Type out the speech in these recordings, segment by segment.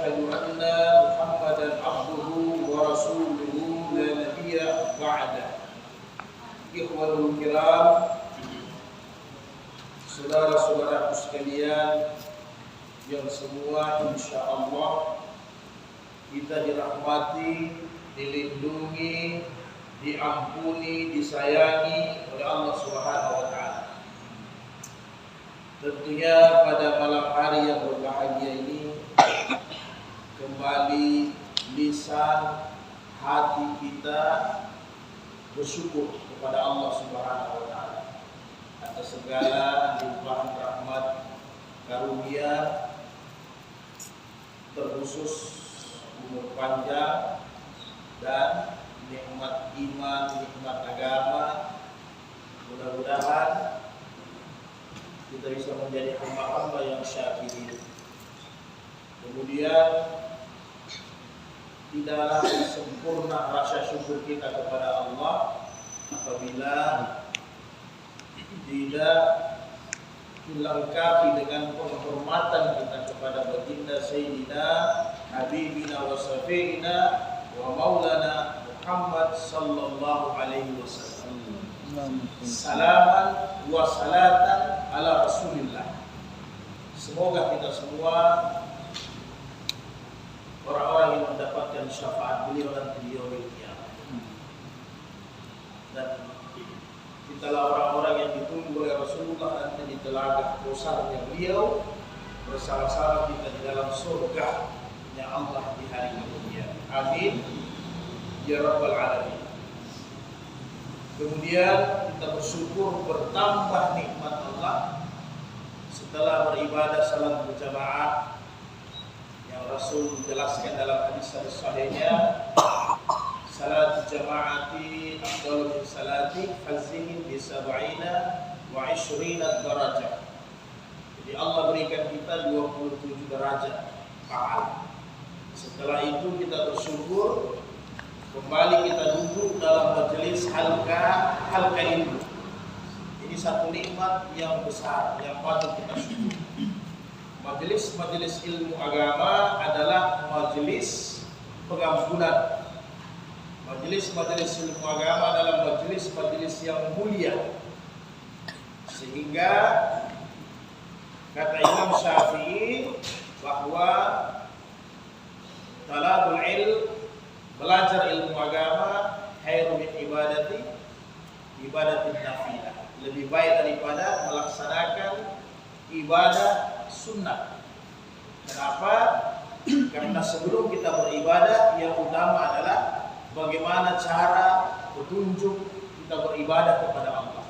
asyhadu anna Muhammadan abduhu wa rasuluhu la nabiyya ba'da. Ikhwanul kiram, saudara-saudaraku sekalian yang semua insyaallah kita dirahmati, dilindungi, diampuni, disayangi oleh Allah Subhanahu wa taala. Tentunya pada malam hari yang berbahagia ini kembali lisan hati kita bersyukur kepada Allah Subhanahu wa taala atas segala limpahan rahmat karunia, terkhusus umur panjang dan nikmat iman, nikmat agama. Mudah-mudahan kita bisa menjadi hamba-hamba yang syakirin. Kemudian tidaklah sempurna rasa syukur kita kepada Allah apabila tidak dilengkapi dengan penghormatan kita kepada baginda Sayyidina Habibina wa Safiina wa Maulana Muhammad sallallahu alaihi wasallam. Salaman wa salatan ala Rasulillah. Semoga kita semua orang-orang yang mendapatkan syafaat beliau nanti di yaumil qiyamah. Dan kitalah orang-orang yang ditunggu oleh Rasulullah nanti di telaga besarnya beliau bersama-sama kita di dalam surga yang Allah di hari kemudian. Amin ya rabbal alamin. Kemudian kita bersyukur bertambah nikmat Allah setelah beribadah salat berjamaah yang Rasul jelaskan dalam hadis sahihnya, salat jamaati afdalu min salati hazihin bi 27 wa 20 darajah. Jadi Allah berikan kita 27 derajat pahala. Setelah itu kita bersyukur kembali kita duduk dalam majelis halqa ilmu. Ini satu nikmat yang besar yang patut kita syukuri. Majelis ilmu agama adalah majelis pengampunan. Majelis ilmu agama adalah majelis yang mulia. Sehingga kata Imam Syafi'i bahwa talabul ilm, belajar ilmu agama, khairu min ibadatin nafilah, lebih baik daripada melaksanakan ibadah sunnah. Kenapa? Karena sebelum kita beribadah yang utama adalah bagaimana cara petunjuk kita beribadah kepada Allah.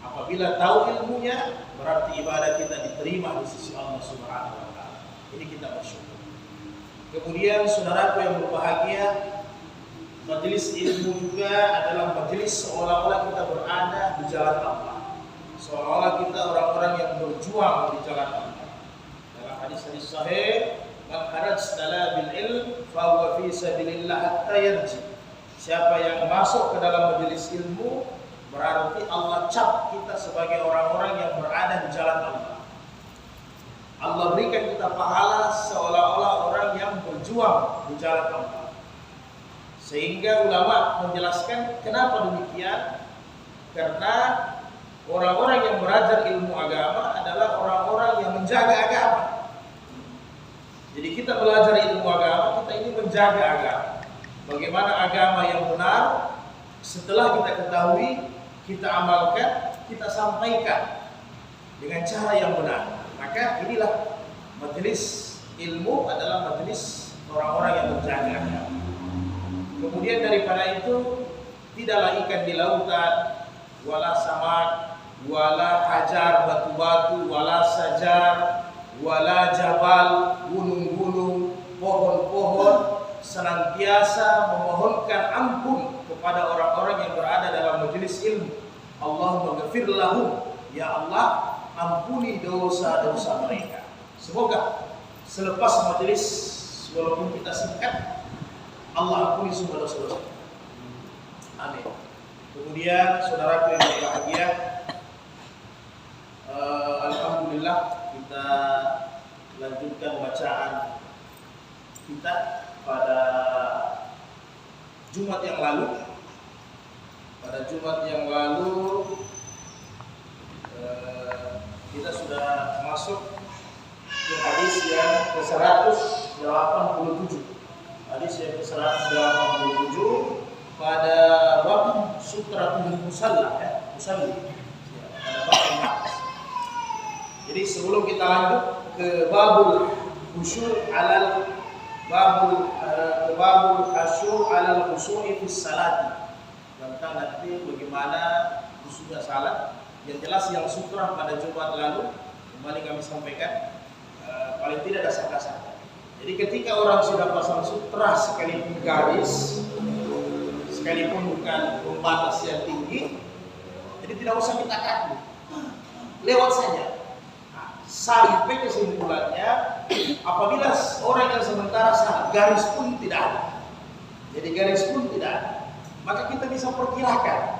Apabila tahu ilmunya, berarti ibadah kita diterima di sisi Allah Subhanahu wa taala. Ini kita bersyukur. Kemudian saudaraku yang berbahagia, majelis ilmu juga adalah majelis seolah-olah kita berada di jalan Allah. Seolah-olah kita orang-orang yang berjuang di jalan Allah. Dalam hadis-hadis sahih, man harajtala bil ilm fa huwa fi sabilillah hatta yarji. Siapa yang masuk ke dalam majelis ilmu, berarti Allah cap kita sebagai orang-orang yang berada di jalan Allah. Allah berikan kita pahala seolah-olah orang yang berjuang di jalan Allah. Sehingga ulama menjelaskan kenapa demikian? Karena orang-orang yang belajar ilmu agama adalah orang-orang yang menjaga agama. Jadi kita belajar ilmu agama, kita ini menjaga agama. Bagaimana agama yang benar, setelah kita ketahui, kita amalkan, kita sampaikan dengan cara yang benar. Maka inilah majelis ilmu adalah majelis orang-orang yang menjaga agama. Kemudian daripada itu, tidaklah ikan di lautan, wala samak, wala hajar batu-batu, wala sajar, wala jabal, gunung-gunung, pohon-pohon senantiasa memohonkan ampun kepada orang-orang yang berada dalam majelis ilmu. Allahumma ghafir lahum, ya Allah, ampuni dosa-dosa mereka. Semoga selepas majelis, walaupun kita singkat, Allah ampuni semua dosa-dosa. Amin. Kemudian saudaraku yang berbahagia, alhamdulillah kita lanjutkan bacaan kita pada Jumat yang lalu. Pada Jumat yang lalu kita sudah masuk ke hadis yang ke-187. Hadis yang ke-187 pada bab sutratul musalla, musalli. Pada bab yang atas. Jadi sebelum kita lanjut ke babul khusyuk alal khusyu'i fi salati, tentang nanti bagaimana khusyuknya salat. Yang jelas yang sutra pada Jumat lalu kembali kami sampaikan paling tidak dasar-dasar. Jadi ketika orang sudah pasang sutra sekalipun garis, sekalipun bukan pembatas yang tinggi, jadi tidak usah kita kaku, lewat saja. Sampai kesimpulannya, apabila orang yang sementara salat garis pun tidak ada, jadi garis pun tidak ada, maka kita bisa perkirakan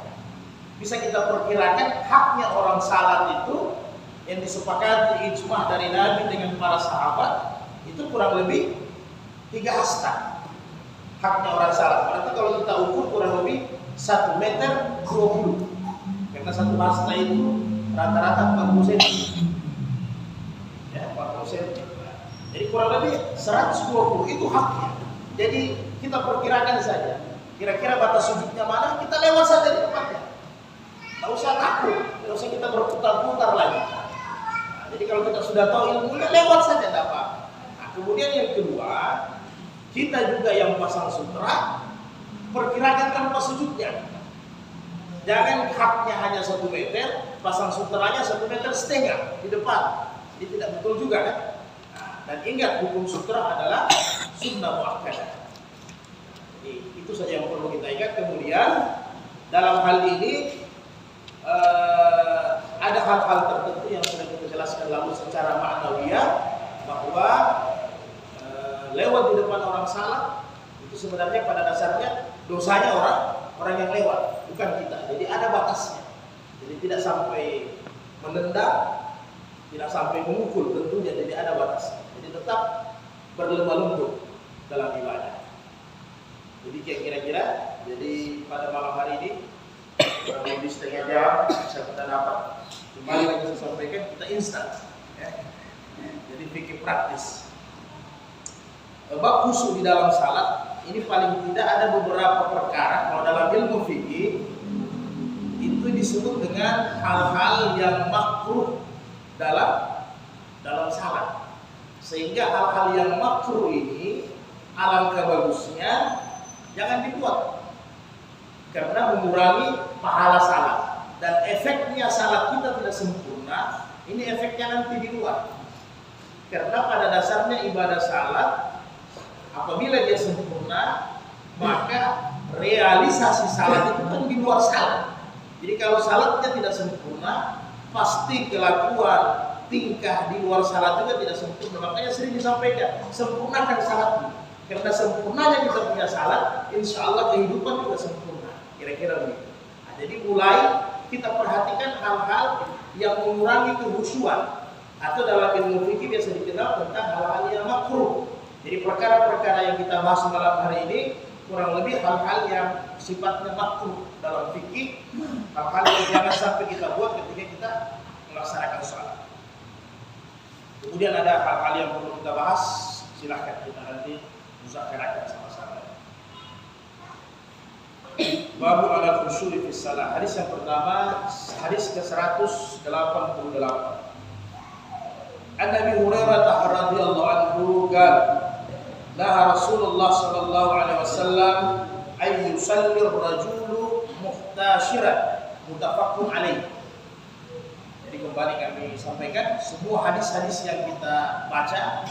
haknya orang salat itu yang disepakati ijma' dari Nabi dengan para sahabat itu kurang lebih 3 hasta. Haknya orang salat. Berarti kalau kita ukur kurang lebih 1 meter 20. Karena 1 hasta itu rata-rata 40 cm. Ya, 40 cm. Jadi kurang lebih 120 itu haknya. Jadi kita perkirakan saja. Kira-kira batas sujudnya mana, kita lewat saja di tempatnya. Tidak usah takut, tidak usah kita berputar-putar lagi. Nah, jadi kalau kita sudah tahu ilmunya, lewat saja dapat. Nah, kemudian yang kedua, kita juga yang pasang sutra, perkirakan tempat sujudnya. Jangan haknya hanya 1 meter, pasang sutranya 1,5 meter di depan. Ini tidak betul juga kan? Nah, dan ingat hukum sutra adalah sunnah muakkadah. Jadi itu saja yang perlu kita ingat. Kemudian dalam hal ini ada hal-hal tertentu yang sudah kita jelaskan lalu secara ma'nawiyah, bahwa lewat di depan orang salat itu sebenarnya pada dasarnya dosanya orang yang lewat, bukan kita. Jadi ada batasnya. Jadi tidak sampai menendang, tidak sampai memukul tentunya. Jadi ada batasnya. Jadi tetap berlemah lembut dalam ibadah. Jadi kira-kira jadi pada malam hari ini kurang lebih setengah jam bisa kita dapat. Kembali lagi saya sampaikan, kita instan ya. Jadi fikih praktis. Bab khusyuk di dalam salat ini paling tidak ada beberapa perkara. Kalau dalam ilmu fikih itu disebut dengan hal-hal yang makruh dalam salat. Sehingga hal-hal yang makruh ini alangkah bagusnya jangan dibuat, karena mengurangi pahala salat dan efeknya salat kita tidak sempurna. Ini efeknya nanti di luar, karena pada dasarnya ibadah salat apabila dia sempurna, maka realisasi salat itu kan di luar salat. Jadi kalau salatnya tidak sempurna, pasti kelakuan tingkah di luar salat juga tidak sempurna. Makanya sering disampaikan, sempurnakan salatmu. Karena sempurnanya kita punya salat, insya Allah kehidupan juga sempurna. Kira-kira begitu. Nah, jadi mulai kita perhatikan hal-hal yang mengurangi kehusyuan, atau dalam ilmu fikih biasa dikenal tentang hal-hal yang makruh. Jadi perkara-perkara yang kita bahas malam hari ini kurang lebih hal-hal yang sifatnya makruh dalam fikih, hal-hal yang jangan sampai kita buat ketika kita melaksanakan salat. Kemudian ada hal-hal yang perlu kita bahas, silahkan kita nanti muzakarakan sama-sama. Babu ala khusyu'i fi shalah. Hadis yang pertama, hadis ke-188. An Nabi Hurairah radhiyallahu anhu qala, la Rasulullah sallallahu alaihi wasallam ay yusalli ar-rajulu muhtashiran, muttafaqun alaih. Jadi kembali kami sampaikan, semua hadis-hadis yang kita baca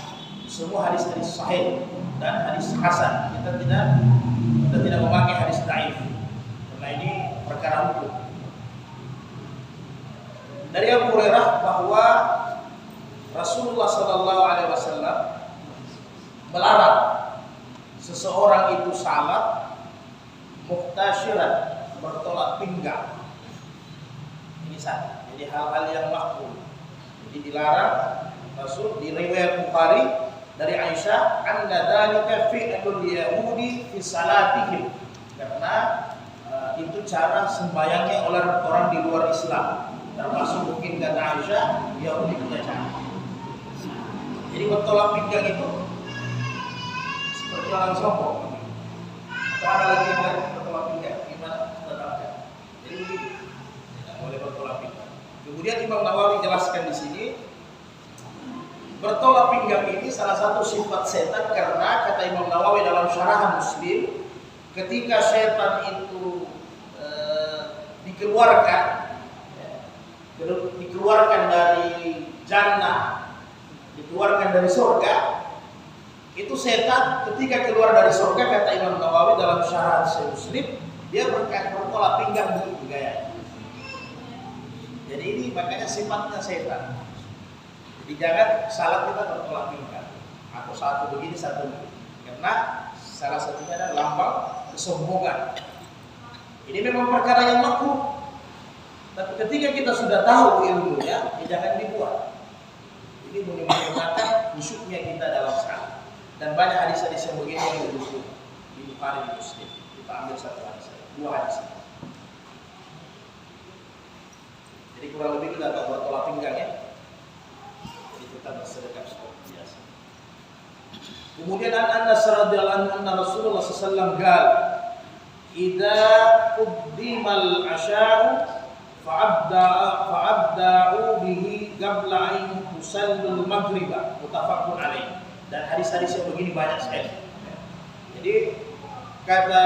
semua hadis-hadis sahih dan hadis hasan. Kita tidak memakai hadis dhaif, karena ini perkara hukum. Dari Abu Hurairah bahwa Rasulullah sallallahu alaihi wasallam melarang seseorang itu salat muhtasyiran, bertolak pinggang. Ini satu. Jadi hal-hal yang makruh. Jadi dilarang. Rasul di riwayat Bukhari dari Aisyah, anna dzalika fi'lul yahudi fi salatihim, karena itu cara sembahyangnya oleh orang di luar Islam, termasuk mungkin kata Aisyah Yahudi punya cara. Jadi bertolak pinggang itu seperti orang sombong. Atau ada lagi yang lain bertolak pinggang, gimana? Terangkan. Jadi begitu, tidak boleh bertolak pinggang. Kemudian Imam Nawawi jelaskan di sini, bertolak pinggang ini salah satu sifat setan, karena kata Imam Nawawi dalam syarah Muslim, ketika setan itu dikeluarkan dari jannah, dikeluarkan dari surga, itu setan ketika keluar dari surga, kata Imam Nawawi dalam syarah Muslim, dia bertolak pinggang begitu gaya. Jadi ini makanya sifatnya setan. Jadi jangan salat kita bertolak pinggang, atau satu begini satu begini, karena salah satunya adalah lambang kesombongan. Ini memang perkara yang makruh, tapi ketika kita sudah tahu ilmunya, jangan dibuat. Ini menyempurnakan khusyuknya kita dalam salat. Dan banyak hadis-hadis yang begini yang didukung di Bukhari, di Muslim. Kita ambil satu hadis, dua hadis. Jadi kurang lebih kita tak bertolak pinggang ya. Jadi kita bersedekah seperti biasa. Kemudian Anas radhiyallahu anhu, anna Rasulullah sallallahu alaihi wasallam qala, idza quddimal asya'u fa'abda'u bihi qabla an tusallul maghriba, muttafaqun alaih. Dan hadis-hadis yang begini banyak sekali. Jadi kata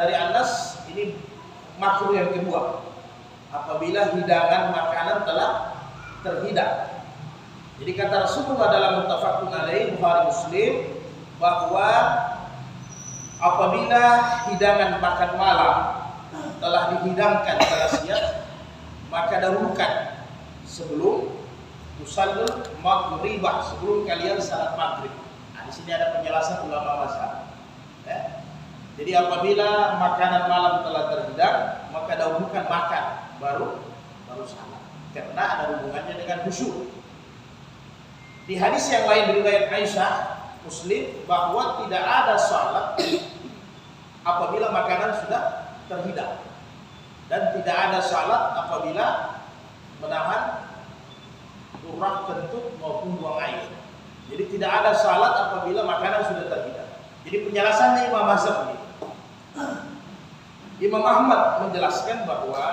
dari Anas, ini makruh yang kedua, apabila hidangan makanan telah terhidang. Jadi kata Rasulullah dalam muttafaqun alaih Bukhari Muslim, bahwa apabila hidangan makan malam telah dihidangkan pada siang, maka dahulukan sebelum tusallul maghribah, sebelum kalian salat maghrib. Nah, di sini ada penjelasan ulama mazhab. Ya. Jadi apabila makanan malam telah terhidang, maka dahulukan makan, baru salat, karena ada hubungannya dengan khusyuk. Di hadis yang lain riwayat Aisyah Muslim, bahwa tidak ada salat apabila makanan sudah terhidang, dan tidak ada salat apabila menahan urah, kentut maupun buang air. Jadi tidak ada salat apabila makanan sudah terhidang. Jadi penjelasannya Imam Mazhab ini. Imam Ahmad menjelaskan bahwa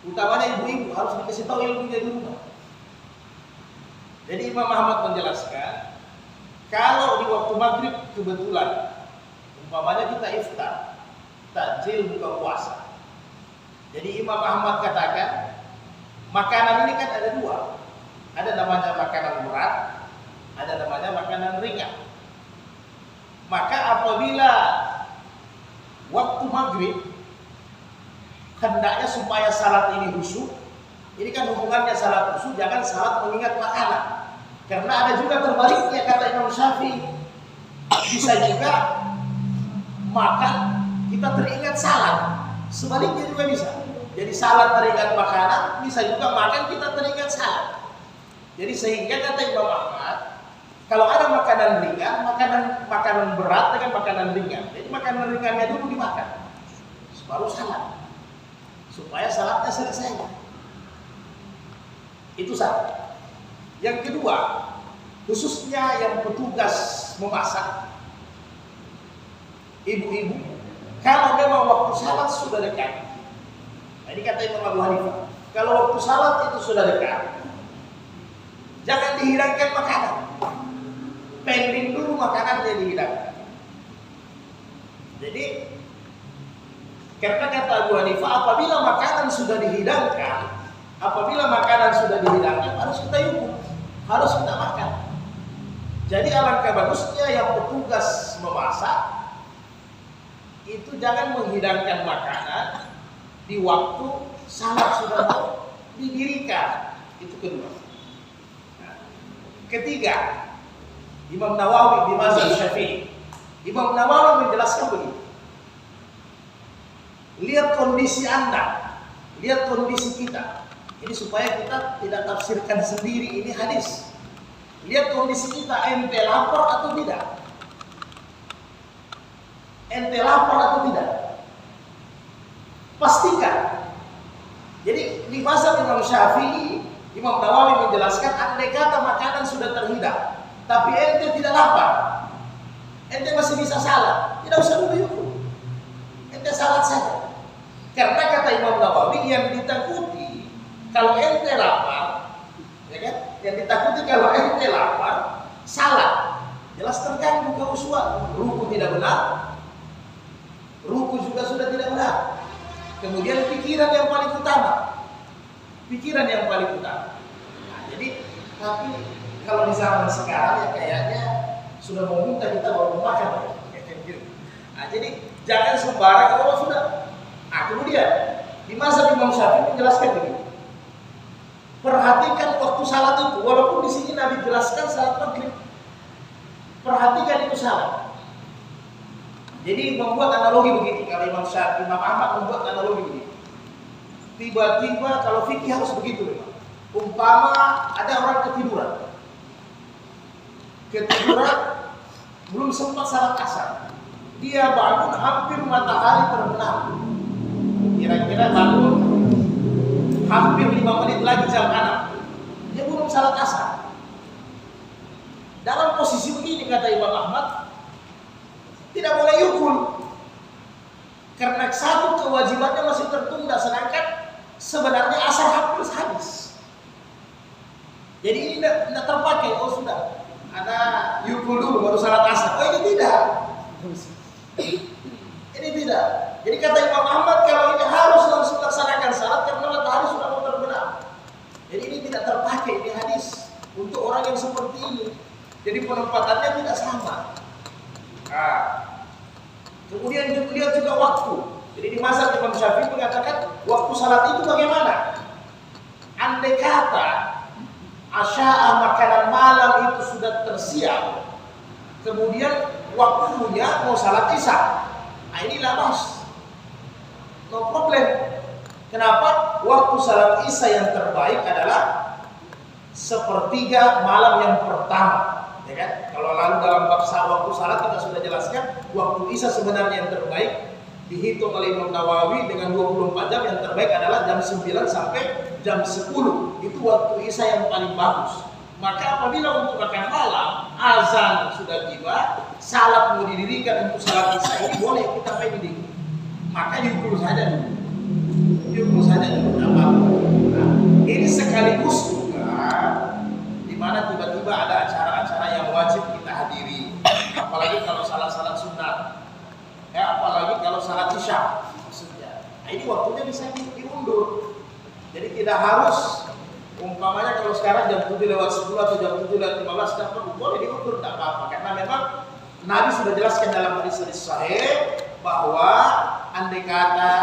utamanya ibu-ibu harus dikasih tahu ilmunya dulu. Jadi Imam Ahmad menjelaskan, kalau di waktu maghrib kebetulan umpamanya kita iftar, takjil buka puasa. Jadi Imam Ahmad katakan, makanan ini kan ada dua. Ada namanya makanan berat, ada namanya makanan ringan. Maka apabila waktu maghrib, hendaknya supaya salat ini khusyuk. Ini kan hubungannya salat khusyuk, jangan salat mengingat makanan. Karena ada juga terbaliknya, kata Imam Syafi'i, bisa juga makan kita teringat salat. Sebaliknya juga bisa. Jadi salat teringat makanan, bisa juga makan kita teringat salat. Jadi sehingga kata Imam Ahmad, kalau ada makanan ringan, makanan berat dengan makanan ringan. Jadi makanan ringannya dulu dimakan, baru salat, supaya salatnya selesai. Itu satu. Yang kedua, khususnya yang petugas memasak, ibu-ibu, kalau memang waktu salat sudah dekat. Nah, ini kata Imam Abu Hanifah, kalau waktu salat itu sudah dekat, jangan dihidangkan makanan. Pending dulu makanannya dihidangkan. Jadi, karena kata Abu Hanifah, apabila makanan sudah dihidangkan, harus kita yukun, harus kita makan. Jadi alangkah bagusnya yang petugas memasak itu jangan menghidangkan makanan di waktu salat sudah mau didirikan. Itu kedua. Nah, ketiga, Imam Nawawi di mazhab Syafi'i. Imam Nawawi menjelaskan begini. Lihat kondisi Anda, lihat kondisi kita. Ini supaya kita tidak tafsirkan sendiri ini hadis. Lihat kondisi kita, ente lapar atau tidak? Ente lapar atau tidak? Pastikan. Jadi di masa Imam Syafi'i, Imam Nawawi menjelaskan andai kata makanan sudah terhidang, tapi ente tidak lapar, ente masih bisa salat, tidak usah dulu yuk. Ente salat saja. Karena kata Imam Nawawi yang ditakuti kalau ente lapar, ya kan? Yang ditakuti kalau ente lapar, salat. Jelas terganggu keusuhan, ruku tidak benar, ruku juga sudah tidak benar. Kemudian pikiran yang paling utama, Nah, jadi tapi kalau di zaman sekarang ya kayaknya sudah mau minta kita baru makan. Nah, jadi jangan sembarang kalau sudah. Nah, kemudian di masa Imam Syafi'i menjelaskan begini. Perhatikan waktu salat itu, walaupun di sini Nabi jelaskan salat maghrib. Perhatikan itu salat. Jadi membuat analogi begini, kalau Imam Syafi'i, Imam Ahmad membuat analogi begini. Tiba-tiba kalau fikih harus begitu memang. Umpama ada orang ketiduran, belum sempat salat asar. Dia bangun hampir matahari terbenam. Kira-kira bangun hampir 5 menit lagi jam 6. Dia belum salat asar. Dalam posisi begini kata Imam Ahmad, tidak boleh yukul. Karena satu kewajibannya masih tertunda, sedangkan sebenarnya asar hampir habis. Jadi ini tidak terpakai. Oh sudah, ada yukul dulu baru salat asar. Oh ini tidak. Ini tidak. Jadi kata Imam Ahmad kalau ini harus langsung laksanakan salat karena matahari sudah mau terbenam. Jadi ini tidak terpakai ini hadis untuk orang yang seperti ini. Jadi penempatannya tidak sama. Nah, kemudian lihat juga waktu. Jadi di masa Imam Syafi'i mengatakan waktu salat itu bagaimana? Andai kata asya'a makanan malam itu sudah tersiap, kemudian waktunya mau salat isya. Nah ini labas, no problem. Kenapa? Waktu salat isya yang terbaik adalah sepertiga malam yang pertama. Ya kan? Kalau lalu dalam bab waktu salat kita sudah jelaskan waktu isya sebenarnya yang terbaik dihitung oleh Imam Nawawi dengan 24 jam, yang terbaik adalah jam 9 sampai jam 10. Itu waktu isya yang paling bagus. Maka apabila untuk makan malam azan sudah tiba, salat mau didirikan untuk salat isya, ini boleh kita pending. Maka yukul saja dulu. Nah, ini sekaligus juga di mana tiba-tiba ada acara-acara yang wajib kita hadiri, apalagi kalau salat-salat sunat, ya apalagi kalau salat isya maksudnya. Nah, ini waktunya bisa diundur. Jadi tidak harus umpamanya kalau sekarang jam 7:10 atau jam 7:15 dapat boleh diundur, tidak apa-apa, karena memang Nabi sudah jelaskan dalam hadis sahih bahwa andai kata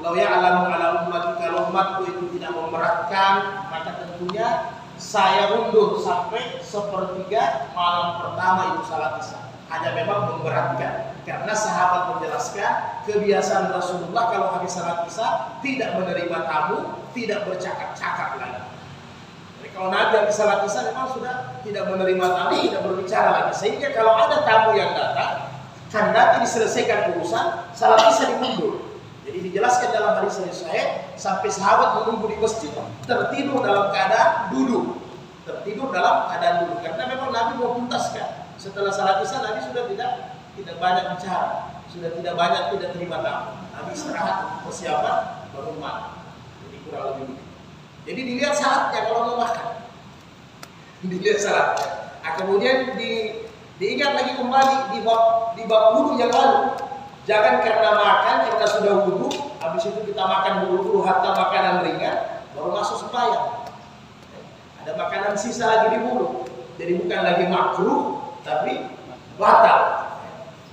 lau ya'lamu ala ummati, kalau umatku itu tidak memberatkan, maka tentunya saya undur sampai sepertiga malam pertama itu salat isya. Hanya memang memberatkan karena sahabat menjelaskan kebiasaan Rasulullah kalau habis salat isya tidak menerima tamu, tidak bercakap-cakap lagi. Jadi kalau Nabi habis salat isya memang sudah tidak menerima tamu, tidak berbicara lagi. Sehingga kalau ada tamu yang datang, hendaknya diselesaikan urusan, salat isya dimundur. Jadi dijelaskan dalam hadis sahih sampai sahabat menunggu di masjid tertidur dalam keadaan duduk. Karena memang Nabi mau tuntaskan. Setelah salat isya Nabi sudah tidak banyak bicara, sudah tidak terima tamu. Nabi istirahat, persiapan baru makan. Jadi kurang lebih begitu. Jadi dilihat salatnya kalau mau makan. Dilihat salatnya. Nah, kemudian diingat lagi kembali di bab wudu yang lalu. Jangan karena makan, karena sudah wudu, habis itu kita makan dulu hatta makanan ringan, baru masuk sembahyang. Ada makanan sisa lagi di mulut. Jadi bukan lagi makruh, tapi batal.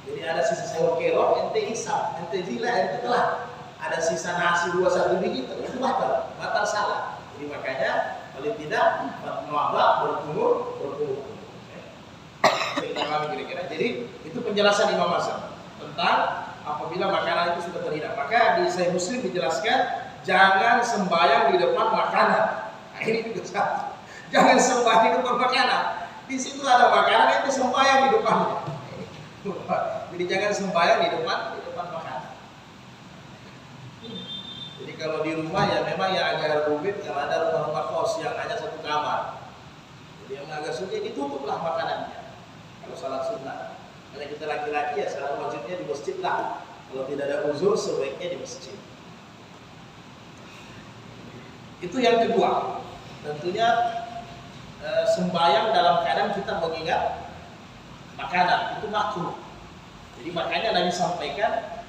Jadi ada sisa sayur kelor, ente isap, ente jila, ente telah. Ada sisa nasi 2-1 biji, itu batal salah. Jadi makanya paling tidak melabak, berkumur. Kira-kira. Jadi itu penjelasan Imam Hasan tentang apabila makanan itu sudah terhidang. Maka di Sahih Muslim dijelaskan jangan sembahyang di depan makanan. Nah, ini juga satu. Jangan sembahyang di depan makanan. Di situ ada makanan, itu sembahyang di depannya. Jadi jangan sembahyang di depan makanan. Jadi kalau di rumah ya memang yang agak rumit, kalau ada rumah-rumah kos yang hanya satu kamar. Jadi yang agak sulit ditutuplah makanannya. Kalau salat sunnah, karena kita laki-laki ya salat wajibnya di masjid lah. Kalau tidak ada uzur sebaiknya di masjid. Itu yang kedua. Tentunya sembahyang dalam keadaan kita mengingat makanan itu makruh. Jadi makanya Nabi sampaikan.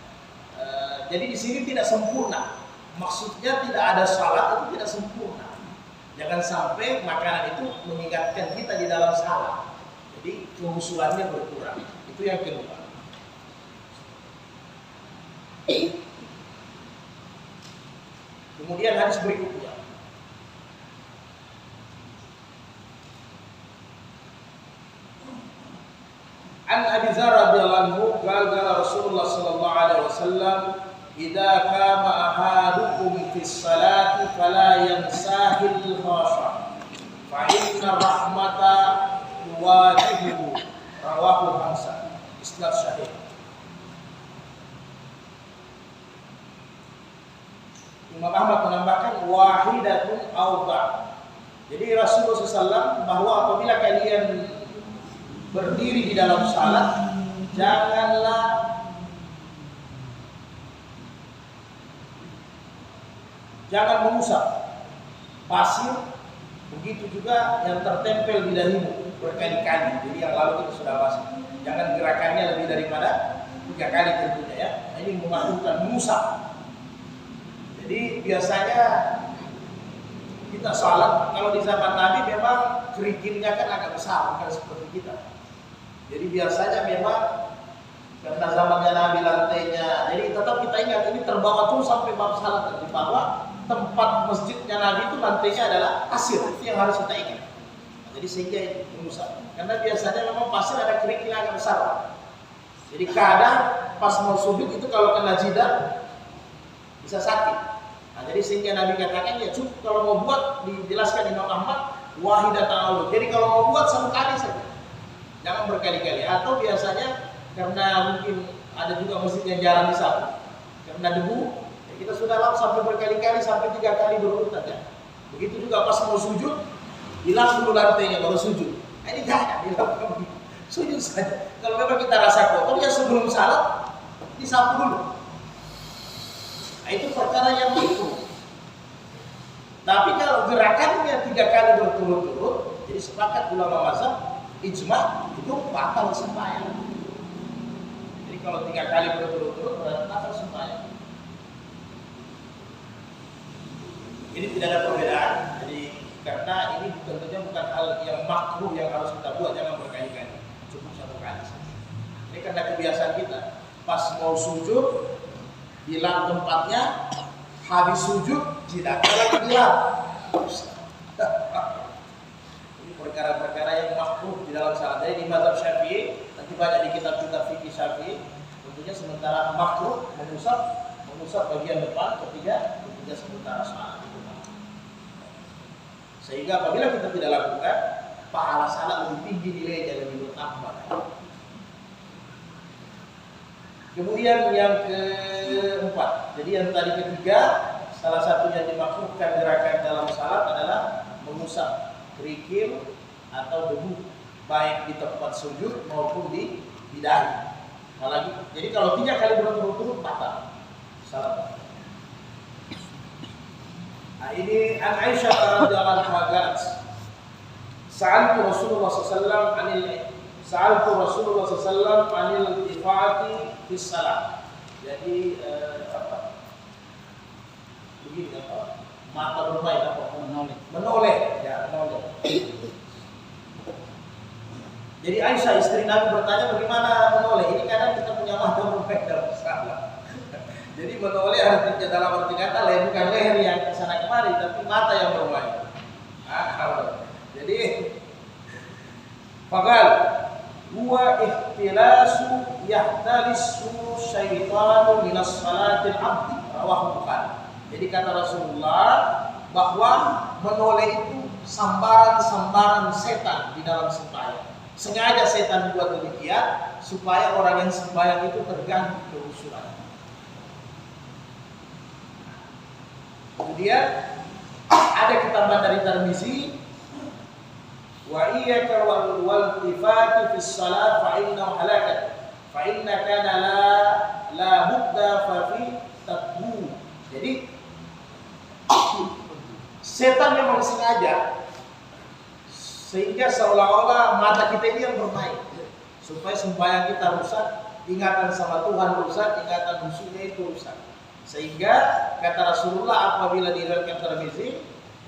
Jadi di sini tidak sempurna. Maksudnya tidak ada salat itu tidak sempurna. Jangan sampai makanan itu mengingatkan kita di dalam salat. Jadi kehusuannya berkurang. Itu yang kedua. Kemudian hadis berikutnya. An Abi Dzar radhiyallahu anhu qala Rasulullah sallallahu alaihi wasallam idza qama ahadukum fi sholati fala yansahil khasha fa inna rahmata tuwajibuhu rawahu Hamzah isnad sahih. Imam Ahmad menambahkan wahidatun awda. Jadi Rasulullah SAW bahwa apabila kalian berdiri di dalam salat, jangan mengusap pasir, begitu juga yang tertempel di dahimu berkali-kali. Jadi yang lalu itu sudah basi. Jangan gerakannya lebih daripada 3 kali tentunya ya. Nah, ini memaksudkan mengusap. Jadi biasanya kita salat kalau di zaman Nabi memang kerikilnya kan agak besar, bukan seperti kita. Jadi biasanya memang karena zamannya Nabi lantainya, jadi tetap kita ingat ini terbawa terus sampai bab salat di bawah tempat masjidnya Nabi itu lantainya adalah pasir, itu yang harus kita ingat. Nah, jadi sehingga mengusap, karena biasanya memang pasir ada kerikil agak besar. Jadi kadang pas mau sujud itu kalau kena jidat bisa sakit. Nah, jadi sehingga Nabi katakan ya cukup kalau mau buat dijelaskan Imam Ahmad wahidatan awal. Jadi kalau mau buat 1 kali saja. Jangan berkali-kali. Atau biasanya karena mungkin ada juga masjid yang jarang disapu karena debu, ya kita sudah lap sampai berkali-kali sampai 3 kali berurutan ya. Begitu juga pas mau sujud, hilang dulu lantainya baru sujud. Nah, ini jangan dilakukan begitu. Sujud saja. Kalau memang kita rasa kotor ya sebelum salat disapu dulu. Nah, itu perkara yang makruh. Tapi kalau gerakannya 3 kali berturut-turut, jadi sepakat ulama mazhab ijma itu batal sembahyang. Jadi kalau 3 kali berturut-turut berarti batal sembahyang. Ini tidak ada perbedaan. Jadi karena ini tentunya bukan hal yang makruh yang harus kita buat, jangan berkali-kali. Cukup 1 kali saja. Ini karena kebiasaan kita. Pas mau sujud hilang tempatnya, habis sujud jidatnya lagi hilang. Perkara-perkara yang makruh di dalam salat. Jadi di mazhab Syafi'i, nanti banyak di kitab-kitab fikih Syafi'i, tentunya sementara makruh mengusap bagian depan, ketiga sementara salat. Sehingga apabila kita tidak lakukan, pahala salat lebih tinggi nilainya, lebih bertambah. Kemudian yang keempat, jadi yang tadi ketiga, salah satu yang dimakruhkan gerakan dalam salat adalah mengusap kerikil atau debu baik di tempat sujud maupun di dahi. Jadi kalau 3 kali berturut-turut batal salat. Nah, ini an Aisyah radhiyallahu anha qalat sa'altu Rasulullah sallallahu alaihi wasallam anil ifati fi salat. Jadi begini apa? Mata bermain apa? Menoleh. Ya, menoleh. Jadi Aisyah istri Nabi bertanya bagaimana menoleh. Ini kadang kita punya mata bermain dalam salat. Jadi menoleh artinya dalam arti kata bukan leher yang kesana kemari, tapi mata yang bermain. Jadi fagal huwa ihtilasu yahtalisu syaitanu minas salatil abdi rawahu Bukhari. Jadi kata Rasulullah bahwa menoleh itu sambaran-sambaran setan di dalam sembahyang. Sengaja setan buat demikian supaya orang yang sembahyang itu terganggu kehusuan. Kemudian ada ketambahan dari Tirmizi, wa iyyaka wal tifati fis salat fa innahu halakat fa innaka la budda fa fi tatbu. Jadi setan memang sengaja sehingga seolah-olah mata kita ini yang bermain supaya sembahyang kita rusak, ingatan sama Tuhan rusak, ingatan musuhnya itu rusak. Sehingga kata Rasulullah apabila diriwayatkan Tirmizi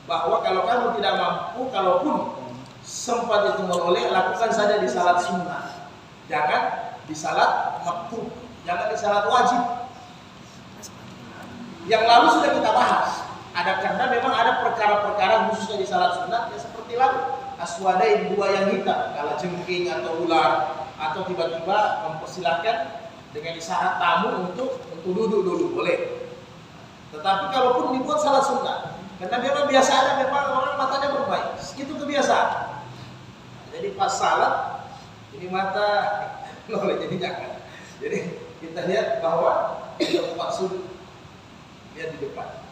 bahwa kalau kamu tidak mampu, kalaupun sempat itu menoleh, lakukan saja di salat sunnah, jangan di salat makruh, jangan di salat wajib. Yang lalu sudah kita bahas. Ada karena memang ada perkara-perkara khususnya di salat sunat ya seperti lalu aswadain, dua yang hitam, kala jengking atau ular, atau tiba-tiba mempersilahkan dengan isyarat tamu untuk duduk dulu boleh. Tetapi kalaupun dibuat salat sunat, karena memang biasanya memang orang matanya bermain, segitu kebiasaan. Jadi pas salat ini mata boleh jadi jangan. Jadi kita lihat bahwa kita buat sudut lihat di depan.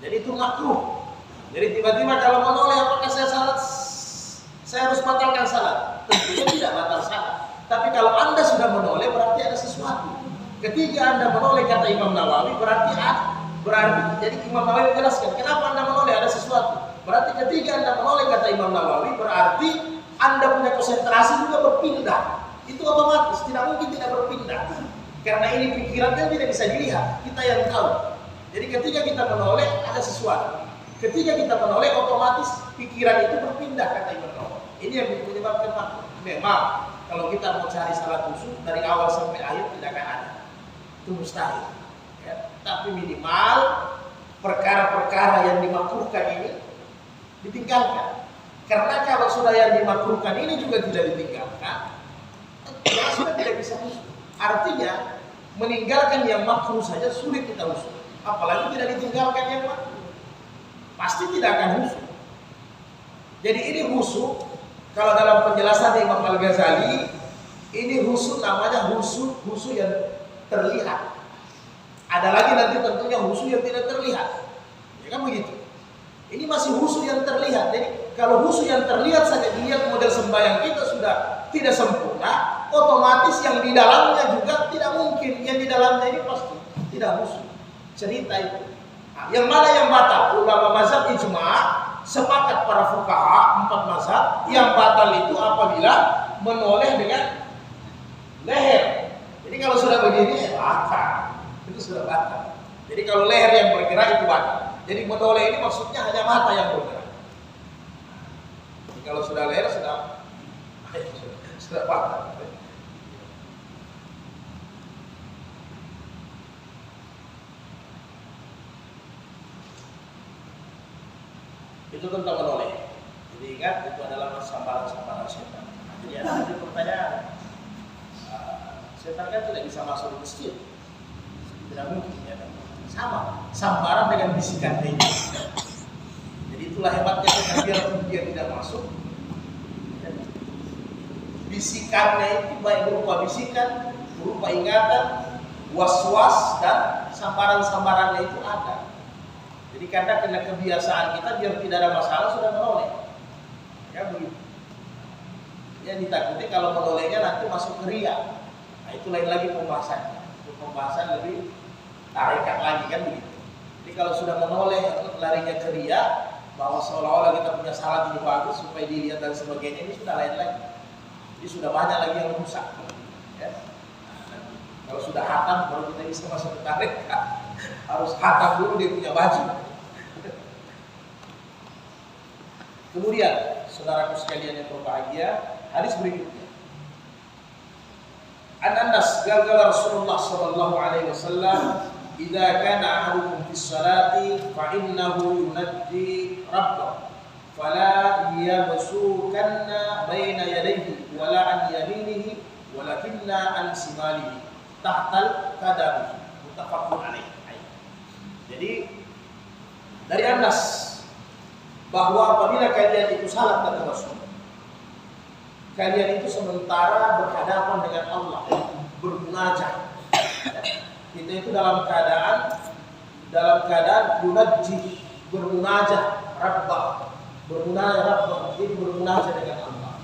Jadi itu makruh. Jadi tiba-tiba kalau menoleh apakah saya salat? Saya harus batalkan salat. Tentunya tidak batal salat. Tapi kalau Anda sudah menoleh berarti ada sesuatu. Ketika Anda menoleh kata Imam Nawawi berarti jadi Imam Nawawi menjelaskan kenapa Anda menoleh ada sesuatu. Berarti ketika Anda menoleh kata Imam Nawawi berarti Anda punya konsentrasi juga berpindah. Itu otomatis tidak mungkin tidak berpindah. Karena ini pikirannya tidak bisa dilihat. Kita yang tahu. Jadi ketika kita menoleh ada sesuatu. Ketika kita menoleh otomatis pikiran itu berpindah kata Imam Nawawi. Ini yang menyebabkan makruh. Memang kalau kita mau cari salat khusyuk dari awal sampai akhir tidak akan ada. Itu mustahil. Ya. Tapi minimal perkara-perkara yang dimakruhkan ini ditinggalkan. Karena kalau sudah yang dimakruhkan ini juga tidak ditinggalkan, ya sudah tidak bisa khusyuk. Artinya meninggalkan yang makruh saja sulit kita khusyuk. Apalagi tidak ditinggalkan yang makruh, pasti tidak akan khusyuk. Jadi ini khusyuk, kalau dalam penjelasan Imam Al-Ghazali, ini khusyuk namanya khusyuk yang terlihat. Ada lagi nanti tentunya khusyuk yang tidak terlihat. Ya kan begitu. Ini masih khusyuk yang terlihat. Jadi kalau khusyuk yang terlihat saja dilihat model sembahyang kita sudah tidak sempurna, otomatis yang di dalamnya juga tidak mungkin. Yang di dalamnya ini pasti tidak khusyuk. Cerita itu. Nah, yang mana yang batal? Ulama mazhab ijma sepakat para fuqaha 4 mazhab yang batal itu apabila menoleh dengan leher. Jadi kalau sudah begini batal. Itu sudah batal. Jadi kalau leher yang bergerak itu batal. Jadi menoleh ini maksudnya hanya mata yang bergerak. Jadi kalau sudah leher sudah batal. Itu tentang menoleh. Jadi ingat itu adalah sambaran-sambaran setan. Jadi ada pertanyaan, setan kan tidak bisa masuk di masjid, tidak mungkin ya kan? Sama, sambaran dengan bisikan ini. Jadi itulah hebatnya setan, biarpun dia tidak masuk, bisikannya itu baik berupa bisikan, berupa ingatan, was-was dan sambaran-sambarannya itu ada. Jadi karena kebiasaan kita biar tidak ada masalah sudah menoleh. Ya begitu. Ya ditakuti kalau menolehnya nanti masuk ke riya. Nah itu lain lagi pembahasannya. Itu pembahasan lebih tarekat lagi kan begitu. Jadi kalau sudah menoleh larinya ke riya, bahwa seolah-olah kita punya salat ini bagus supaya dilihat dan sebagainya, ini sudah lain lagi. Jadi sudah banyak lagi yang rusak. Ya. Nah, kalau sudah hatam baru kita bisa masuk ke tarekat. Harus hatam dulu dia punya baju. Kemudian, saudaraku sekalian yang berbahagia, hadis berikutnya. An Anas qala Rasulullah sallallahu alaihi wasallam, "Idza kana ahadukum fis salati fa innahu yunajji rabbahu, fala yabsukanna baina yadayhi wala an yaminihi walakinna an shimalihi tahtal qadamihi." Muttafaqun alaih. Jadi dari Anas bahwa apabila kalian itu salat kata Rasul, kalian itu sementara berhadapan dengan Allah, bermunajat. Kita itu dalam keadaan yunajji, bermunajat Rabbah, jadi bermunajat dengan Allah.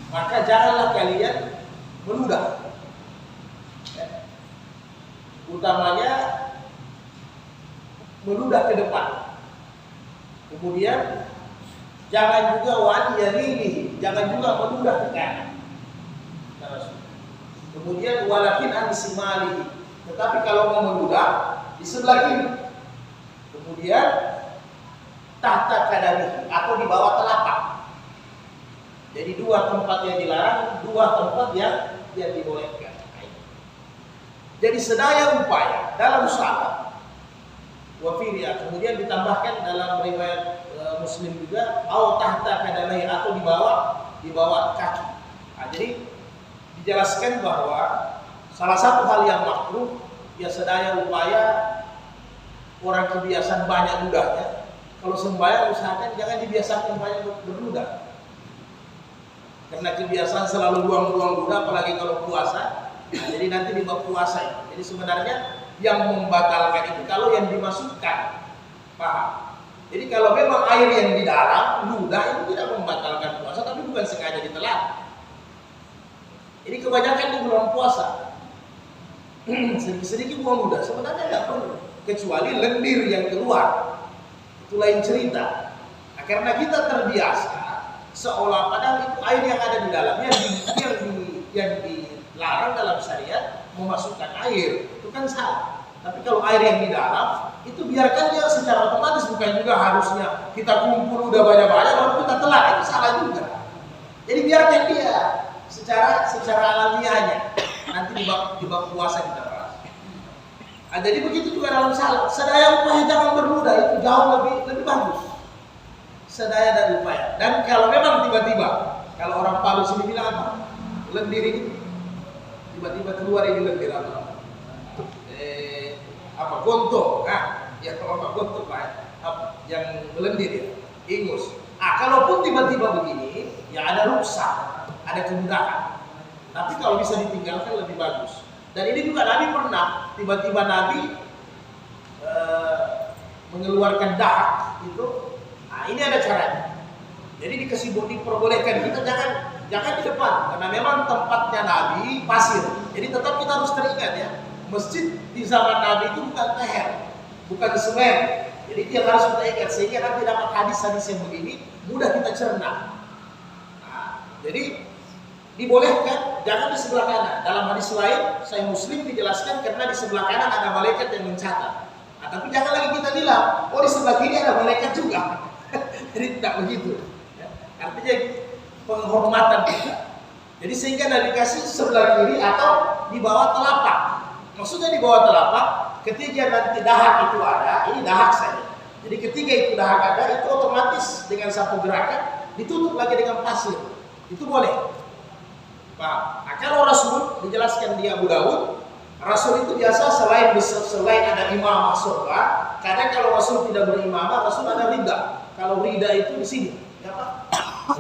Maka janganlah kalian meludah. Utamanya meludah ke depan. Kemudian jangan juga jangan juga meludah ke kanan. Kemudian walakin an simali, tetapi kalau mau meludah di sebelah kiri. Kemudian tahta kadari atau di bawah telapak. Jadi dua tempat yang dilarang, dua tempat yang dibolehkan. Jadi sedaya upaya dalam salat wafiria, kemudian ditambahkan dalam riwayat Muslim juga au tahta kadamai atau di bawah kaki. Nah, jadi dijelaskan bahwa salah satu hal yang makruh ya sedaya upaya orang kebiasaan banyak ludahnya. Kalau sembahyang usahakan jangan dibiasakan banyak berludah. Karena kebiasaan selalu buang-buang ludah apalagi kalau puasa. Nah, jadi nanti di bab puasa itu. Jadi sebenarnya yang membatalkan itu kalau yang dimasukkan, paham? Jadi kalau memang air yang di dalam ludah itu tidak membatalkan puasa, tapi bukan sengaja ditelan. Ini kebanyakan di bulan puasa sedikit-sedikit buang ludah sebenarnya tidak perlu, kecuali lendir yang keluar itu lain cerita. Nah, karena kita terbiasa seolah padahal itu air yang ada di dalamnya yang dilarang dalam syariat memasukkan air, itu kan salah. Tapi kalau air yang di dalam itu biarkan dia secara otomatis, bukan juga harusnya kita kumpul udah banyak-banyak baru kita telan, itu salah juga. Jadi biarkan dia secara alamiahnya. Nanti di bab puasa kita bahas. Nah, jadi begitu juga dalam salat, sedaya upaya jangan berludah, itu jauh lebih bagus. Sedaya dan upaya. Dan kalau memang tiba-tiba, kalau orang Palu sini bilang apa? Lendir ini tiba-tiba keluar ini lendir apa? Gontok, ya kalau gontok yang melendir ya, ingus. Kalaupun tiba-tiba begini, ya ada ruksa, ada kemudahan. Tapi kalau bisa ditinggalkan lebih bagus. Dan ini juga Nabi pernah tiba-tiba Nabi mengeluarkan dahak itu. Ini ada caranya. Jadi diperbolehkan kita jangan di depan, karena memang tempatnya Nabi pasir. Jadi tetap kita harus teringat ya. Masjid di zaman Nabi itu bukan teher, bukan semen. Jadi itu yang harus kita ingat sehingga nanti dapat hadis-hadis yang begini mudah kita cerna. Jadi dibolehkan jangan di sebelah kanan. Dalam hadis lain Sahih Muslim dijelaskan karena di sebelah kanan ada malaikat yang mencatat. Tapi jangan lagi kita bilang, di sebelah kiri ada malaikat juga. Jadi tidak begitu. Artinya penghormatan kita. Jadi sehingga Nabi kasih sebelah kiri atau di bawah telapak. Maksudnya di bawah telapak, ketika nanti dahak itu ada, ini dahak saja. Jadi ketika itu dahak ada, itu otomatis dengan satu gerakan ditutup lagi dengan pasir. Itu boleh. Nah, kalau Rasul dijelaskan di Abu Dawud, Rasul itu biasa selain ada imamah surga, kadang kalau Rasul tidak berimamah, Rasul ada rida. Kalau rida itu di sini, apa?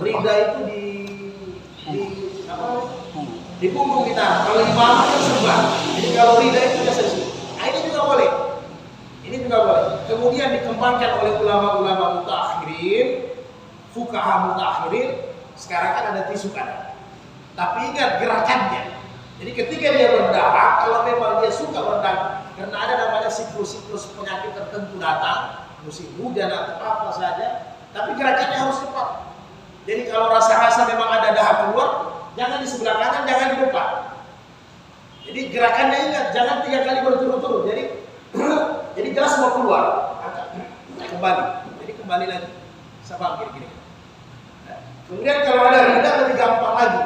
Rida itu di punggung kita. Kalau imamah itu sebelah. Jadi kalau rida itu biasa di sini. Ini juga boleh. Ini juga boleh. Kemudian dikembangkan oleh ulama-ulama mutaakhirin, fuqaha mutaakhirin. Sekarang kan ada tisu kanan. Tapi ingat gerakannya. Jadi ketika dia berdahak, kalau memang dia suka berdahak, karena ada namanya siklus-siklus penyakit tertentu datang, musim hujan atau apa saja, tapi gerakannya harus cepat. Jadi kalau rasa-rasa memang ada dahak keluar, jangan di sebelah kanan, jangan di depan. Jadi gerakannya ingat, jangan 3 kali berturut-turut. Jadi jelas mau keluar, kembali. Jadi kembali lagi, sabar gini-gini. Kemudian kalau ada rida lebih gampang lagi.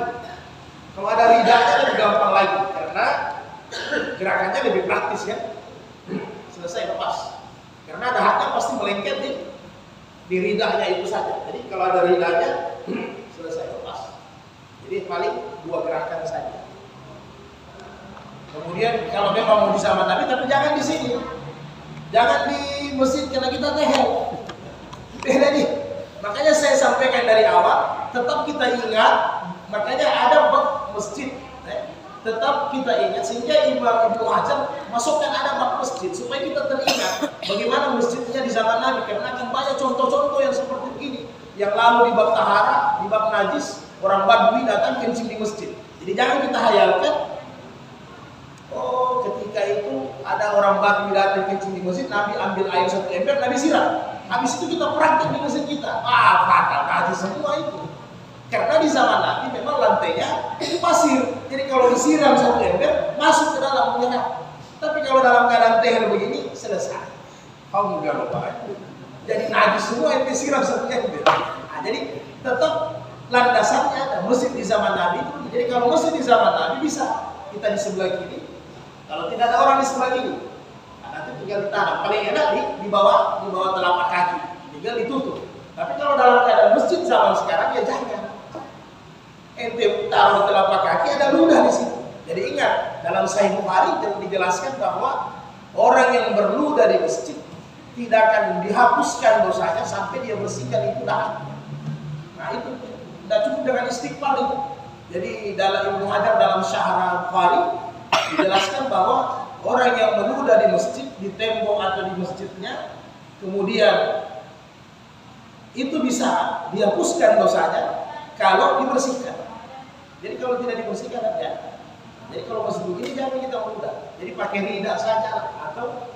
Kalau ada ridanya lebih gampang lagi karena gerakannya lebih praktis kan. Selesai lepas. Karena dahaknya pasti melengket di ridanya itu saja. Jadi kalau ada ridanya selesai lepas. Jadi paling 2 gerakan saja. Kemudian kalau memang mau di zaman Nabi, tapi jangan di sini. Jangan di masjid karena kita tehel. Beda nih. Makanya saya sampaikan dari awal, tetap kita ingat, makanya ada masjid, tetap kita ingat sehingga Imam Ibnu Hajar masukkan ada bab masjid supaya kita teringat bagaimana masjidnya di zaman Nabi, karena akan banyak contoh-contoh yang seperti begini. Yang lalu di bab tahara, di bab najis, orang Badui datang kencing di masjid. Jadi jangan kita hayalkan, oh ketika itu ada orang Badui datang kencing di masjid, Nabi ambil air 1 ember, Nabi siram. Habis itu kita praktek di masjid kita. Fatal, najis semua itu. Karena di zaman Nabi memang lantainya itu pasir. Jadi kalau disiram 1 ember, masuk ke dalam menyerap. Tapi kalau dalam keadaan tehel begini, selesai. Kau enggak lupa. Jadi najis semua yang disiram 1 ember. Nah, jadi tetap landasannya ada masjid di zaman Nabi itu. Jadi kalau masjid di zaman Nabi bisa kita di sebelah kiri. Kalau tidak ada orang di sebelah kiri, nanti tinggal ditanam. Paling enak di bawah telapak kaki, tinggal ditutup. Tapi kalau dalam keadaan masjid zaman sekarang ya jangan. Ente taruh telapak kaki ada ludah di situ. Jadi ingat, dalam Sahih Bukhari dijelaskan bahwa orang yang berludah di masjid tidak akan dihapuskan dosanya sampai dia bersihkan itu dah. Nah itu tidak cukup dengan istighfar itu. Jadi dalam Ibnu Hajar dalam Syarah Bukhari dijelaskan bahwa orang yang berludah di masjid, di tembok atau di masjidnya, kemudian itu bisa dihapuskan dosanya kalau dibersihkan. Jadi kalau tidak dibersihkan ya. Jadi kalau masih begini jangan kita meludah. Jadi pakai lidah saja atau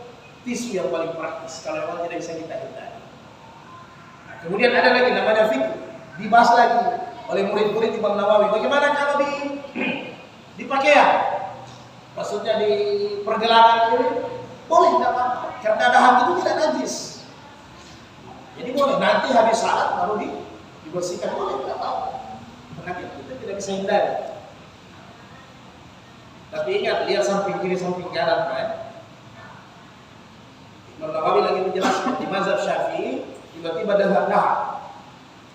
tisu yang paling praktis kalau memang tidak bisa kita hindari. Nah, kemudian ada lagi namanya fikih, dibahas lagi oleh murid-murid Imam Nawawi. Bagaimana kalau di pakaian? Maksudnya di pergelangan ini boleh tidak apa-apa karena dahan itu tidak najis. Jadi boleh nanti habis salat baru dibersihkan, boleh tidak apa-apa. Penyakit kita tidak bisa hindari. Tapi ingat, lihat samping kiri samping kanan kan. Imam Nawawi lagi menjelaskan di mazhab Syafi'i tiba-tiba dahar.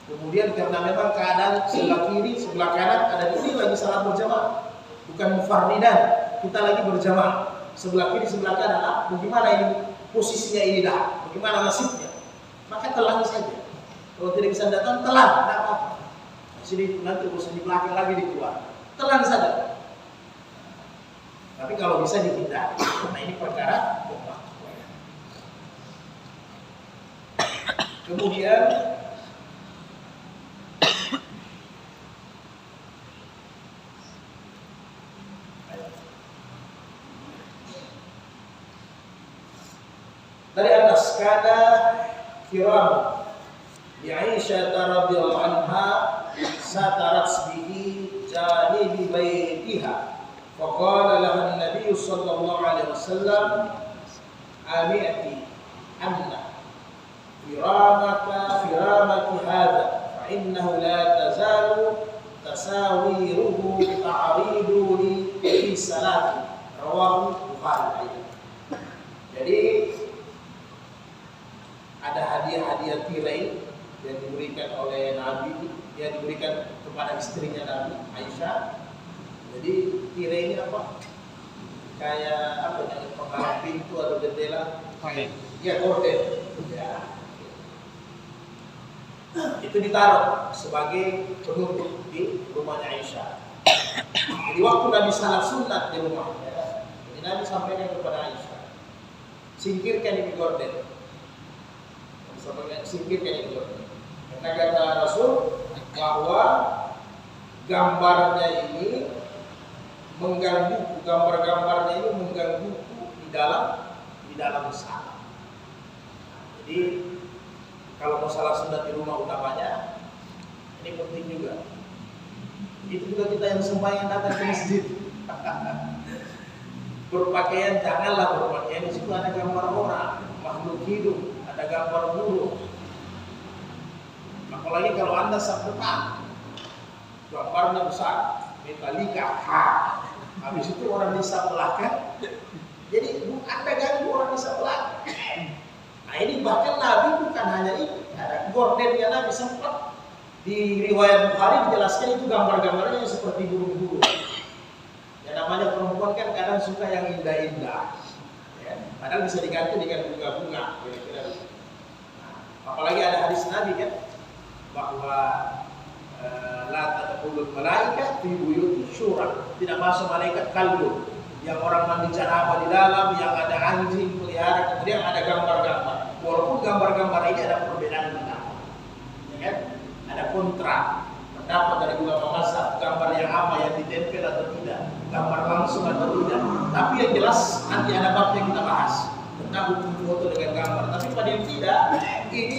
Kemudian karena memang keadaan sebelah kiri sebelah kanan ada ini lagi salat berjamaah, bukan mufarridan. Kita lagi berjamaah sebelah kiri sebelah kanan. Bagaimana ini posisinya ini dah? Bagaimana nasibnya? Maka telan saja. Kalau tidak bisa datang, telan, tidak apa-apa. Sini nanti usah di belakang lagi dikeluar. Telan saja. Tapi kalau bisa dihindari. Nah ini perkara bohong. Kemudian dari atas kada kiram di Aisyah radhiyallahu anha satarat bihi janibi baitiha faqala laha an-nabiy sallallahu alaihi wasallam ami'ati anna firamaki hadha fa innahu la tazalu tasawiruhu ta'ridu li fi salati rawahu Bukhari. Jadi ada hadiah-hadiah tirai yang diberikan oleh Nabi, yang diberikan kepada istrinya Nabi Aisyah. Jadi tirai ini apa? Kayak apa yang penghalang pintu atau jendela? Ya, gorden. Ya. Itu ditaruh sebagai penutup di rumahnya Aisyah. Jadi waktu Nabi salat sunat di rumahnya, jadi Nabi sampaikan kepada Aisyah, singkirkan ini gorden. Singkirkan ini gorden. Karena kata Rasul bahwa gambarnya ini mengganggu, gambar-gambarnya ini mengganggu di dalam salat. Jadi kalau mau salat sunat di rumah utamanya, ini penting juga. Itu juga kita yang sembahyang datang ke masjid. Berpakaian janganlah berpakaian di situ ada gambar orang, makhluk hidup, ada gambar burung. Apalagi kalau Anda sak depan, gambarnya besar, metalika, habis itu orang di belakang. Jadi Anda ganggu orang di belakang. Nah ini bahkan Nabi bukan hanya itu, ada gordennya Nabi sempat di riwayat Bukhari dijelaskan itu gambar-gambarnya seperti burung-burung. Ya namanya perempuan kan kadang suka yang indah-indah, ya, padahal bisa diganti dengan bunga-bunga. Kira-kira. Nah, apalagi ada hadis Nabi kan, bahwa la tadkhulul malaikat fi buyuti syura, tidak masuk malaikat kalbu, yang orang mandi janabah di dalam, yang ada anjing pelihara, kemudian ada gambar-gambar. Walaupun gambar-gambar ini ada perbedaan pendapat, ya kan? Ada kontra pendapat dari ulama mazhab, gambar yang apa, yang ditempel atau tidak, gambar langsung atau tidak. Tapi yang jelas nanti ada bab yang kita bahas tentang hukum foto dengan gambar. Tapi pada yang tidak, ini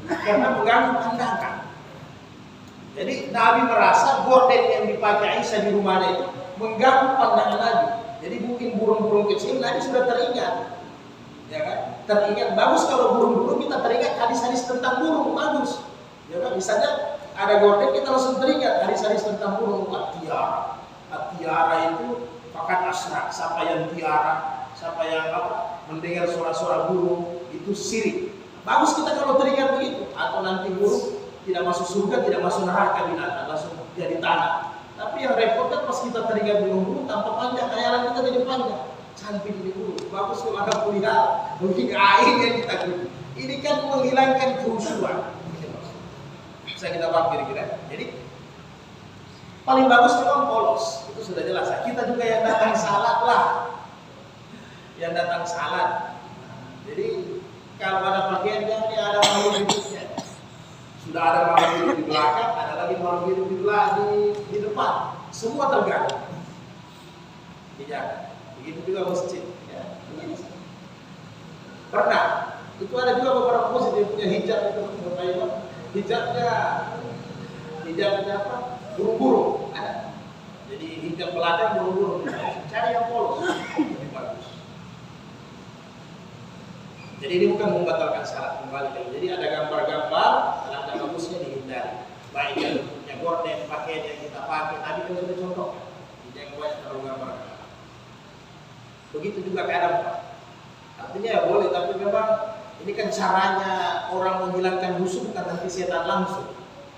karena mengganggu pandangan. Jadi Nabi merasa gorden yang dipakai Aisyah di rumahnya itu mengganggu pandangan Nabi. Jadi mungkin burung-burung kecil Nabi sudah teringat, ya kan? Teringat. Bagus kalau burung-burung kita teringat hadis-hadis tentang burung, bagus. Ya kan? Misalnya ada gorden kita langsung teringat hadis-hadis tentang burung. Tiara, tiara itu pakat asrak. Siapa yang tiara, siapa yang mendengar suara-suara burung itu syirik. Bagus kita kalau teringat begitu. Atau nanti burung tidak masuk surga, tidak masuk neraka binatang, langsung jadi tanah. Tapi yang repot kan pas kita teringat burung-burung tanpa panjang, khayalan kita jadi panjang. Cantik ini burung, bagus kalau ada pelihara, mungkin air yang kita gunakan. Ini kan menghilangkan kehusuan. Bisa kita paham kira-kira. Jadi paling bagus memang polos, itu sudah jelas. Kita juga yang datang salat lah, yang datang salat. Jadi kalau ada pakaian yang ada makhluk hidupnya, sudah ada makhluk hidup di belakang, ada lagi makhluk hidup di depan, semua terganggu. Dijaga. Begitu juga masjid. Ya. Pernah, itu ada juga beberapa masjid yang punya hijab itu, hijabnya apa? Burung-burung. Ada. Jadi hijab belakang burung-burung. Cari yang polos, lebih bagus. Jadi ini bukan membatalkan syarat kembali lagi. Jadi ada gambar-gambar, ada bagusnya dihindari. Baik yang punya gorden, pakaian yang kita pakai. Tadi kan sudah contohkan. Jangan banyak terlalu gambar. Begitu juga keadaan. Artinya ya boleh, tapi memang ini kan caranya orang menghilangkan musuh bukan nanti setan langsung.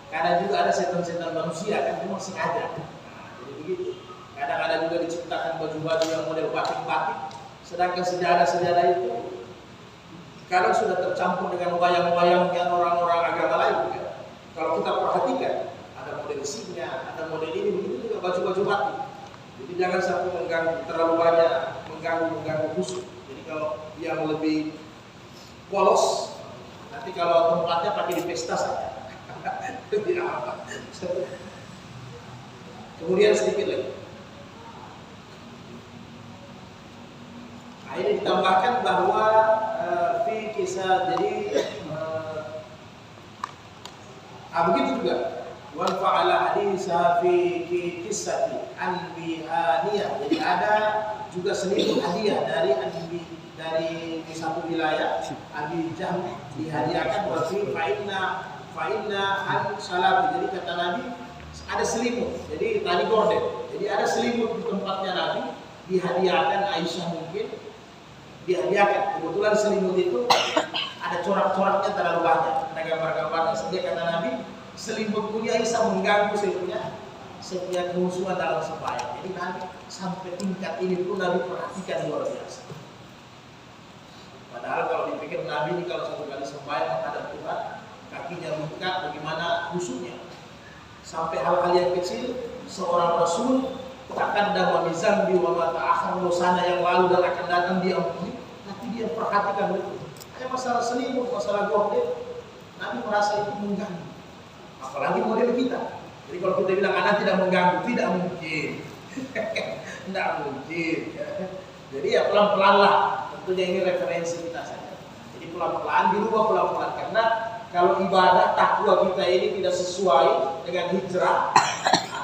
Kadang juga ada setan-setan manusia kan memang sengaja. Nah, jadi begitu. Kadang ada juga diciptakan baju-baju yang model batik-batik. Sedangkan sejadah-sejadah itu kadang sudah tercampur dengan wayang-wayang yang orang-orang agama lain. Kan? Kalau kita perhatikan, ada model singa, ada model ini, begitu juga baju-baju batik. Jadi jangan sampai mengganggu terlalu banyak, mengganggu khusus. Jadi kalau yang lebih polos, nanti kalau tempatnya pakai di pesta saja. Tidak apa. Kemudian sedikit lagi. Nah, ini ditambahkan bahwa kisah jadi begitu juga wan fa'ala hadisa fi kisati anbiyaniyah. Jadi ada juga selimut hadiah dari satu wilayah Abi Jahm dihadiahkan berarti fa'inna an salam. Jadi kata Nabi ada selimut. Jadi tadi gorden. Jadi ada selimut di tempatnya Nabi dihadiahkan Aisyah mungkin dihadiahkan. Kebetulan selimut itu ada corak-coraknya terlalu banyak, ada gambar-gambarnya. Sehingga kata Nabi, selimut mulia Aisyah mengganggu setiap kehusuan dalam sembahyang. Jadi Nabi sampai tingkat ini pun Nabi perhatikan luar biasa. Padahal kalau dipikir Nabi ini kalau satu kali sembahyang menghadap Tuhan, kakinya buka, bagaimana khusyuknya. Sampai hal-hal yang kecil, seorang Rasul takkan dalam zambi wa ma ta'akhkhar, dosanya yang lalu dan akan datang dia ampuni, tapi dia perhatikan betul. Kayak masalah selimut, masalah gorden, Nabi merasa itu mengganggu. Apalagi model kita. Jadi kalau kita bilang anak tidak mengganggu, tidak mungkin. Tidak mungkin. Jadi ya pelan-pelan lah. Tentunya ini referensi kita saja. Jadi pelan-pelan, dirubah pelan-pelan. Karena kalau ibadah takwa kita ini tidak sesuai dengan hijrah,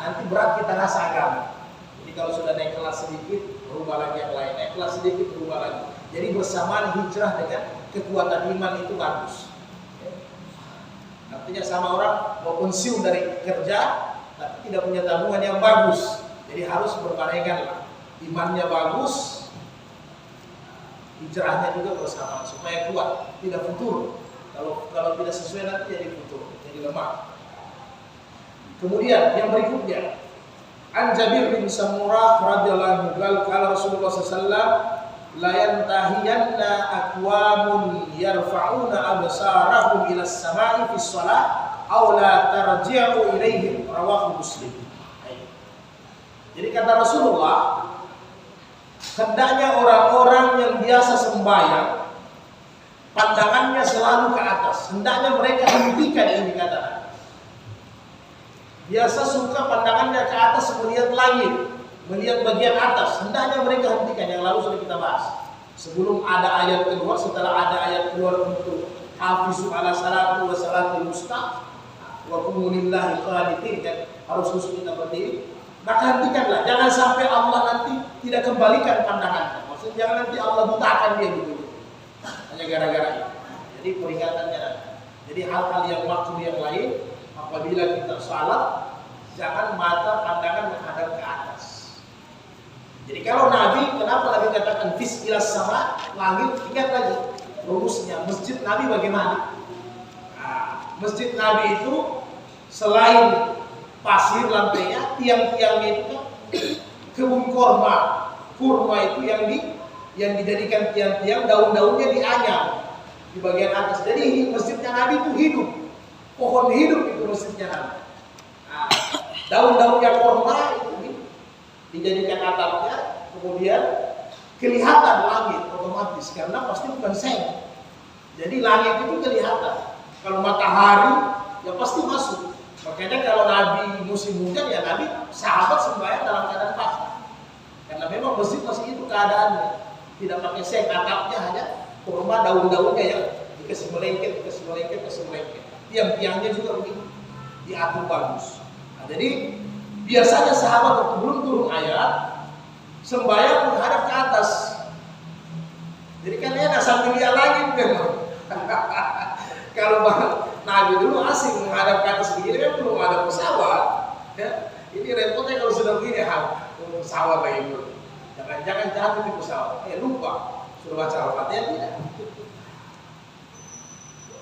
nanti berat kita rasa agama. Jadi kalau sudah naik kelas sedikit, berubah lagi yang lain. Naik kelas sedikit, berubah lagi. Jadi bersamaan hijrah dengan kekuatan iman itu bagus. Artinya sama orang mau pensiun dari kerja, tapi tidak punya tabungan yang bagus. Jadi harus berbarengan lah. Imannya bagus, hijrahnya juga bersamaan supaya kuat, tidak futur. Kalau tidak sesuai nanti jadi futur, jadi lemah. Kemudian yang berikutnya, An Jabir bin Samurah radhiyallahu anhu qala Rasulullah sallallahu la yantahiyanna aqwamun yarfa'una absarahum ila as-sama'i fi shalah aw la tarji'u ilaihim, rawahu Muslim. Jadi kata Rasulullah, hendaknya orang-orang yang biasa sembahyang pandangannya selalu ke atas, hendaknya mereka hentikan ini kata. Biasa suka pandangannya ke atas melihat langit, melihat bagian atas, hendaknya mereka hentikan. Yang lalu sudah kita bahas. Sebelum ada ayat keluar, setelah ada ayat keluar untuk hafizu ala salatu wa salatul musta wa qumu lillahi qanitin, harus khusus kita berdiri. Maka hentikanlah, jangan sampai Allah nanti tidak kembalikan pandangannya. Maksudnya jangan nanti Allah butakan dia gitu. Hanya gara-gara itu. Jadi peringatannya. Jadi hal-hal yang makruh yang lain, apabila kita salat, jangan mata pandangan menghadap ke atas. Jadi kalau Nabi, kenapa Nabi katakan fis ilas sama, langit, ingat lagi rumusnya. Masjid Nabi bagaimana? Nah, masjid Nabi itu selain pasir lantainya, tiang-tiangnya itu kan kebun kurma itu yang dijadikan tiang-tiang, daun-daunnya dianyam di bagian atas. Jadi masjidnya Nabi itu hidup, pohon hidup itu masjidnya Nabi. Nah, daun-daunnya kurma itu dijadikan atapnya, kemudian kelihatan langit otomatis karena pasti bukan seng. Jadi langit itu kelihatan. Kalau matahari ya pasti masuk. Makanya kalau Nabi musim hujan ya Nabi sahabat sembahyang dalam keadaan pasrah. Karena memang masjid masih itu keadaannya. Tidak pakai seng, atapnya hanya kurma, daun-daunnya yang dikasih melengket. Tiang-tiangnya juga begitu diatur bagus. Nah, jadi biasanya sahabat waktu belum turun ayat sembahyang menghadap ke atas. Jadi kan enak sambil lihat langit memang. Kalau Nabi dulu asing menghadap ke atas begini kan belum ada pesawat. Ya. Ini repotnya kalau sudah begini pesawat lagi dulu. Jangan jatuh di pesawat. Lupa sudah baca Al-Fatihah tidak.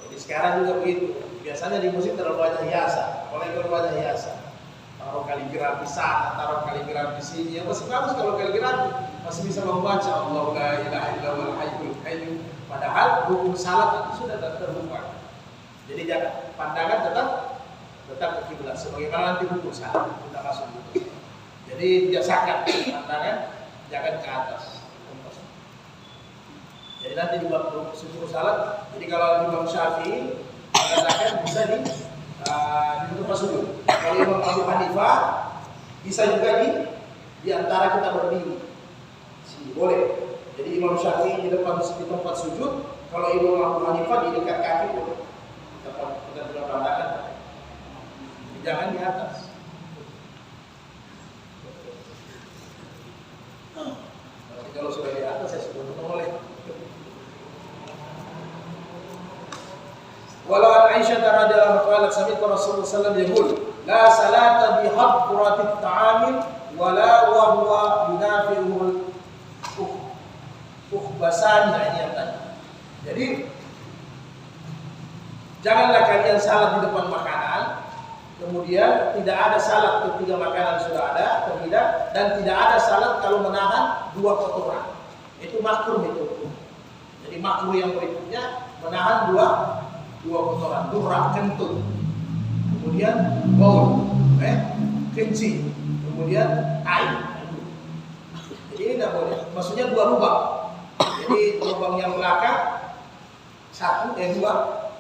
Jadi sekarang juga begitu. Biasanya di musik terlalu banyak hiasan. Apalagi kalau banyak hiasan. Taruh kaligrafi sana, taruh kaligrafi sini. Yang masih bagus kalau kaligrafi masih bisa membaca Allahu la ilaha illallahul hayyul qayyum. Padahal rukun salat itu sudah terbuka. Jadi jangan pandangan tetap ke kiblat sebagaimana nanti rukun salat kita masuk itu. Jadi biasakan pandangan jangan ke atas. Jadi nanti di waktu sujud salat, jadi kalau Imam Syafi'i mengatakan bisa di tempat sujud. Kalau Imam Abu Hanifah bisa juga di antara kita berdiri. Boleh. Jadi Imam Syafi'i di tempat sujud, kalau Imam Abu Hanifah di dekat kaki boleh. Kita tidak pandangan. Jangan di atas. Nanti kalau sudah di atas saya sudah boleh. Walau an Aisyah radhiyallahu anha sami'tu Rasulullah sallallahu alaihi wasallam yaqul la salata bi hadratit ta'amil wala wa huwa yunafi'ul basan ini yang tadi. Jadi janganlah kalian salat di depan makanan, kemudian tidak ada salat ketika makanan sudah ada, tidak, dan tidak ada salat kalau menahan dua kotoran. Itu makruh itu. Jadi makruh yang berikutnya menahan dua kotoran, durah, kentut, kemudian baul, kencing, kemudian air. Jadi ini tidak boleh. Maksudnya dua lubang. Jadi lubang yang belakang satu, dua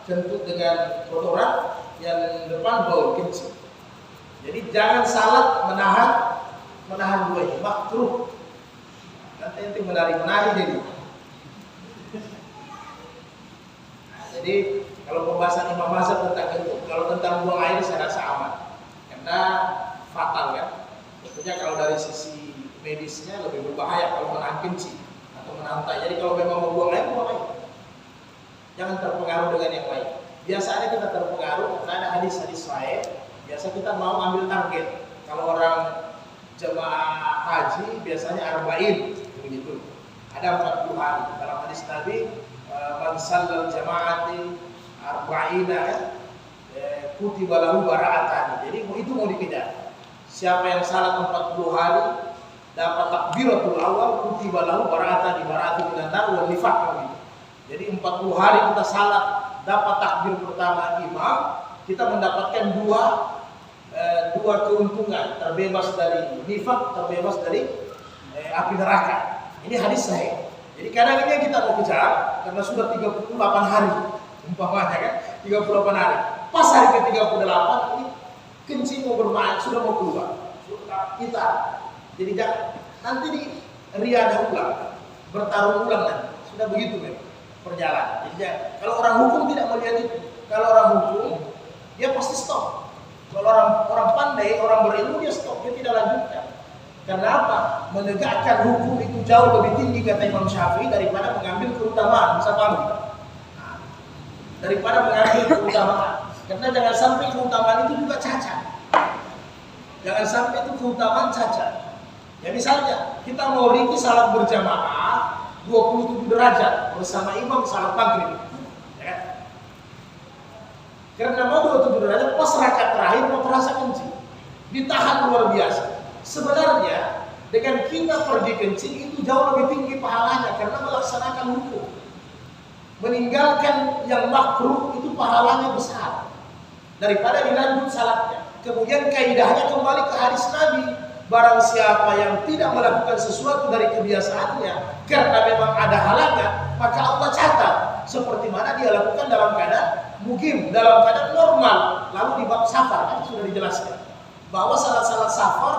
kentut dengan kotoran, yang depan baul kencing. Jadi jangan salat menahan dua ini, makruh. Nanti menari jadi. Jadi kalau pembahasan Imam Mazhab tentang kentut, kalau tentang buang air saya rasa aman, karena fatal kan. Tentunya kalau dari sisi medisnya lebih berbahaya kalau menahan kencing atau menahan tai. Jadi kalau memang mau buang air, jangan terpengaruh dengan yang lain. Biasanya kita terpengaruh karena ada hadis-hadis sahih. Biasa kita mau ambil target. Kalau orang jemaah haji biasanya arba'in begitu. Ada 40 hari. Dalam hadis Nabi, man sallal jama'ati arba'ina kutiba lahu bara'atan. Jadi itu mau dikejar. Siapa yang salat 40 hari dapat takbiratul awal kutiba lahu bara'atan, bara'atu minan nar wa nifaq. Jadi 40 hari kita salat dapat takbir pertama imam, kita mendapatkan dua keuntungan, terbebas dari nifak, terbebas dari api neraka. Ini hadis sahih. Jadi kadang ini yang kita mau kejar karena sudah 38 hari umpamanya kan, 38 hari. Pas hari ke-38 ini kencing mau bermain, sudah mau keluar. Kita jadi jangan nanti di riadah ulang, bertarung ulang nanti. Sudah begitu kan perjalanan. Jadi kalau orang hukum tidak melihat itu. Kalau orang hukum dia pasti stop. Kalau orang pandai, orang berilmu dia stop, dia tidak lanjutkan. Karena apa? Menegakkan hukum itu jauh lebih tinggi kata Imam Syafi'i daripada mengambil keutamaan. Bisa paham kita? Daripada mengambil keutamaan. Karena jangan sampai keutamaan itu juga cacat. Jangan sampai itu keutamaan cacat. Ya misalnya kita mau ringkis salat berjamaah 27 derajat bersama imam salat maghrib. Ya. Karena mau 27 derajat pas rakaat terakhir mau terasa kencing. Ditahan luar biasa. Sebenarnya dengan kita pergi kencing itu jauh lebih tinggi pahalanya karena melaksanakan hukum. Meninggalkan yang makruh itu pahalanya besar daripada dilanjut salatnya. Kemudian kaidahnya kembali ke hadis Nabi, barang siapa yang tidak melakukan sesuatu dari kebiasaannya karena memang ada halangan, maka Allah catat seperti mana dia lakukan dalam keadaan mukim, dalam keadaan normal. Lalu di bab safar kan sudah dijelaskan bahwa salat-salat safar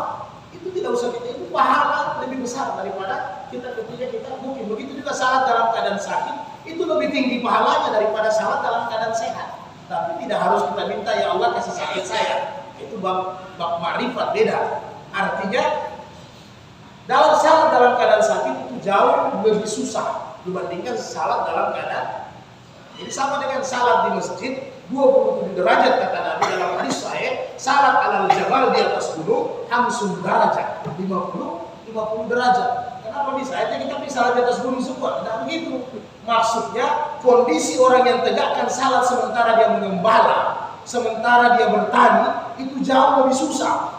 itu tidak usah kita, itu pahala lebih besar daripada kita ketika kita mukim. Begitu juga salat dalam keadaan sakit itu lebih tinggi pahalanya daripada salat dalam keadaan sehat. Tapi tidak harus kita minta ya Allah kasih sakit saya. Itu bab ma'rifat beda. Artinya dalam salat dalam keadaan sakit itu jauh lebih susah dibandingkan salat dalam keadaan. Jadi sama dengan salat di masjid 27 derajat kata Nabi dalam hadis sahih, salat alal jabal di atas gunung hamsun derajat, 50 derajat. Kenapa bisa? Aja kita bisa salat di atas gunung semua. Tidak begitu. Maksudnya kondisi orang yang tegakkan salat sementara dia mengembala, sementara dia bertani itu jauh lebih susah.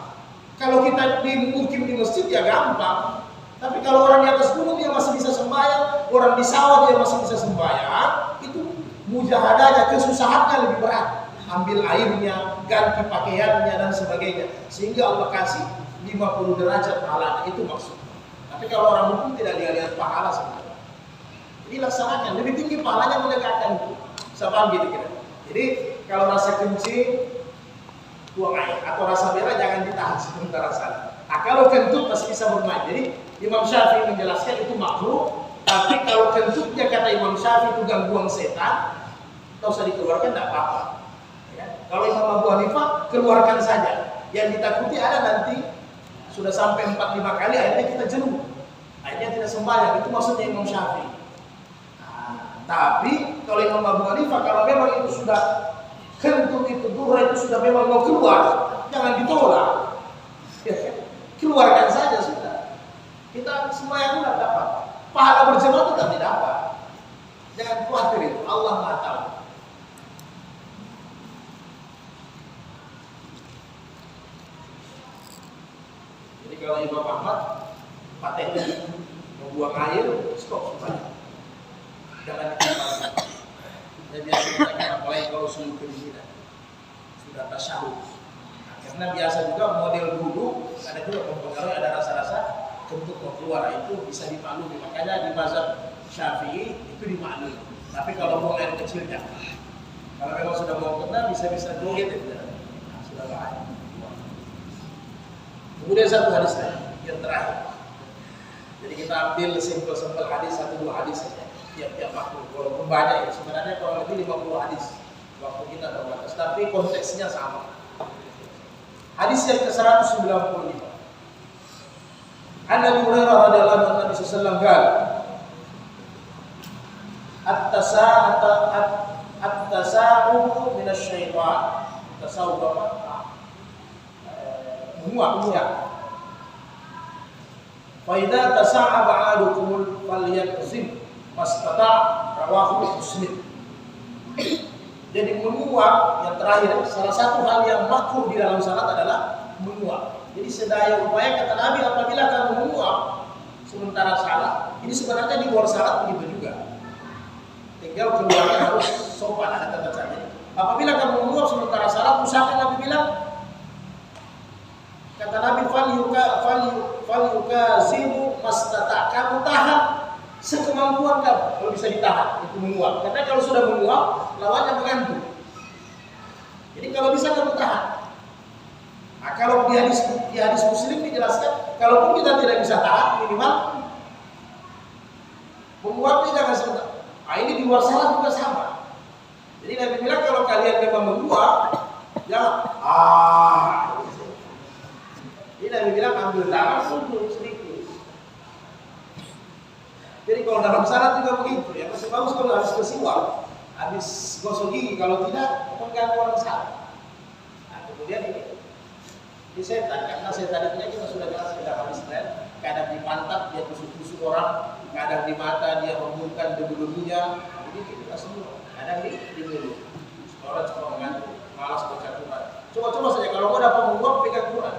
Kalau kita mukim di masjid ya gampang. Tapi kalau orang di atas gunung dia masih bisa sembahyang, orang di sawah dia masih bisa sembahyang, itu mujahadahnya, kesusahannya lebih berat. Ambil airnya, ganti pakaiannya dan sebagainya. Sehingga Allah kasih 50 derajat pahalanya, itu maksudnya. Tapi kalau orang hukum tidak lihat pahala sebenarnya. Jadi laksanakan, lebih tinggi pahalanya menegakkan itu. Bisa paham gitu kira. Jadi kalau rasa kencing buang air atau rasa merah jangan ditahan sebentar saja. Nah, kalau kentut masih bisa bermain. Jadi Imam Syafi'i menjelaskan itu makruh. Tapi kalau kentutnya kata Imam Syafi'i itu gangguan setan, tak usah dikeluarkan, tidak apa-apa. Ya. Kalau Imam Abu Hanifah keluarkan saja. Yang ditakuti ada nanti sudah sampai 4-5 kali akhirnya kita jenuh. Akhirnya tidak sembahyang. Itu maksudnya Imam Syafi'i. Nah, tapi kalau Imam Abu Hanifah kalau memang itu sudah kentut itu, durah itu sudah memang mau keluar, jangan ditolak. Ya, keluarkan saja sudah. Kita sembahyang tidak dapat. Pahala berjamaah tetap tidak dapat. Jangan khawatir itu. Allah Maha tahu. Jadi kalau Imam Ahmad patahnya membuang air, stop sembahyang. Jangan dikatakan. Saya biasa katakan apalagi kalau sudah kedinginan, sudah tasyahud. Nah, karena biasa juga model duduk ada juga mempengaruhi, ada rasa-rasa kentut mau keluar, itu bisa dimaklumi. Makanya di mazhab Syafi'i itu dimaklumi. Tapi kalau buang air kecil jangan. Kalau memang sudah mau kena bisa joget itu. Nah, sudah bahaya. Kemudian satu hadis lagi yang terakhir. Jadi kita ambil simpel-simpel hadis, 1-2 hadis saja. Tiap-tiap waktu, walaupun banyak ya, sebenarnya kurang lebih 50 hadis. Waktu kita terbatas, tapi konteksnya sama. Hadis yang ke-195. An Abu Hurairah radhiyallahu anhu Nabi sallallahu alaihi wasallam at-tasa'ubu minasyaitan. Tasawuf apa? Menguap ya. Fa idza tasa'aba 'adukum falyakzim mastata' rawahu Muslim. Jadi menguap yang terakhir, salah satu hal yang makruh di dalam salat adalah menguap. Jadi sedaya upaya kata Nabi apabila kamu menguap sementara salat, ini sebenarnya di luar salat begitu juga. Tinggal keluarnya harus sopan, ada tata cara. Apabila kamu menguap sementara salat, usahakan Nabi bilang, kata Nabi, fal yukazimu mastata, kamu tahan sekemampuan kamu kalau bisa ditahan itu menguap. Karena kalau sudah menguap, lawannya mengantuk. Jadi kalau bisa kamu tahan. Nah, kalau di hadis Muslim dijelaskan, kalaupun kita tidak bisa tahan, minimal menguapnya jangan sebentar. Nah, ini di luar salat juga sama. Jadi Nabi bilang kalau kalian memang menguap, jangan Jadi Nabi bilang ambil tangan sujud sedikit. Jadi kalau dalam salat juga begitu, ya masih bagus kalau habis bersiwak, habis gosok gigi, kalau tidak mengganggu orang salat. Nah, kemudian ini setan, karena setan itu kita sudah jelas dalam hadis lain, kadang di pantat dia tusuk-tusuk orang, kadang di mata dia hembuskan debu-debunya, jadi kita semua. Kadang di mulut, orang cuma mengantuk, malas baca Quran. Coba saja kalau mau dapat menguap pegang Quran.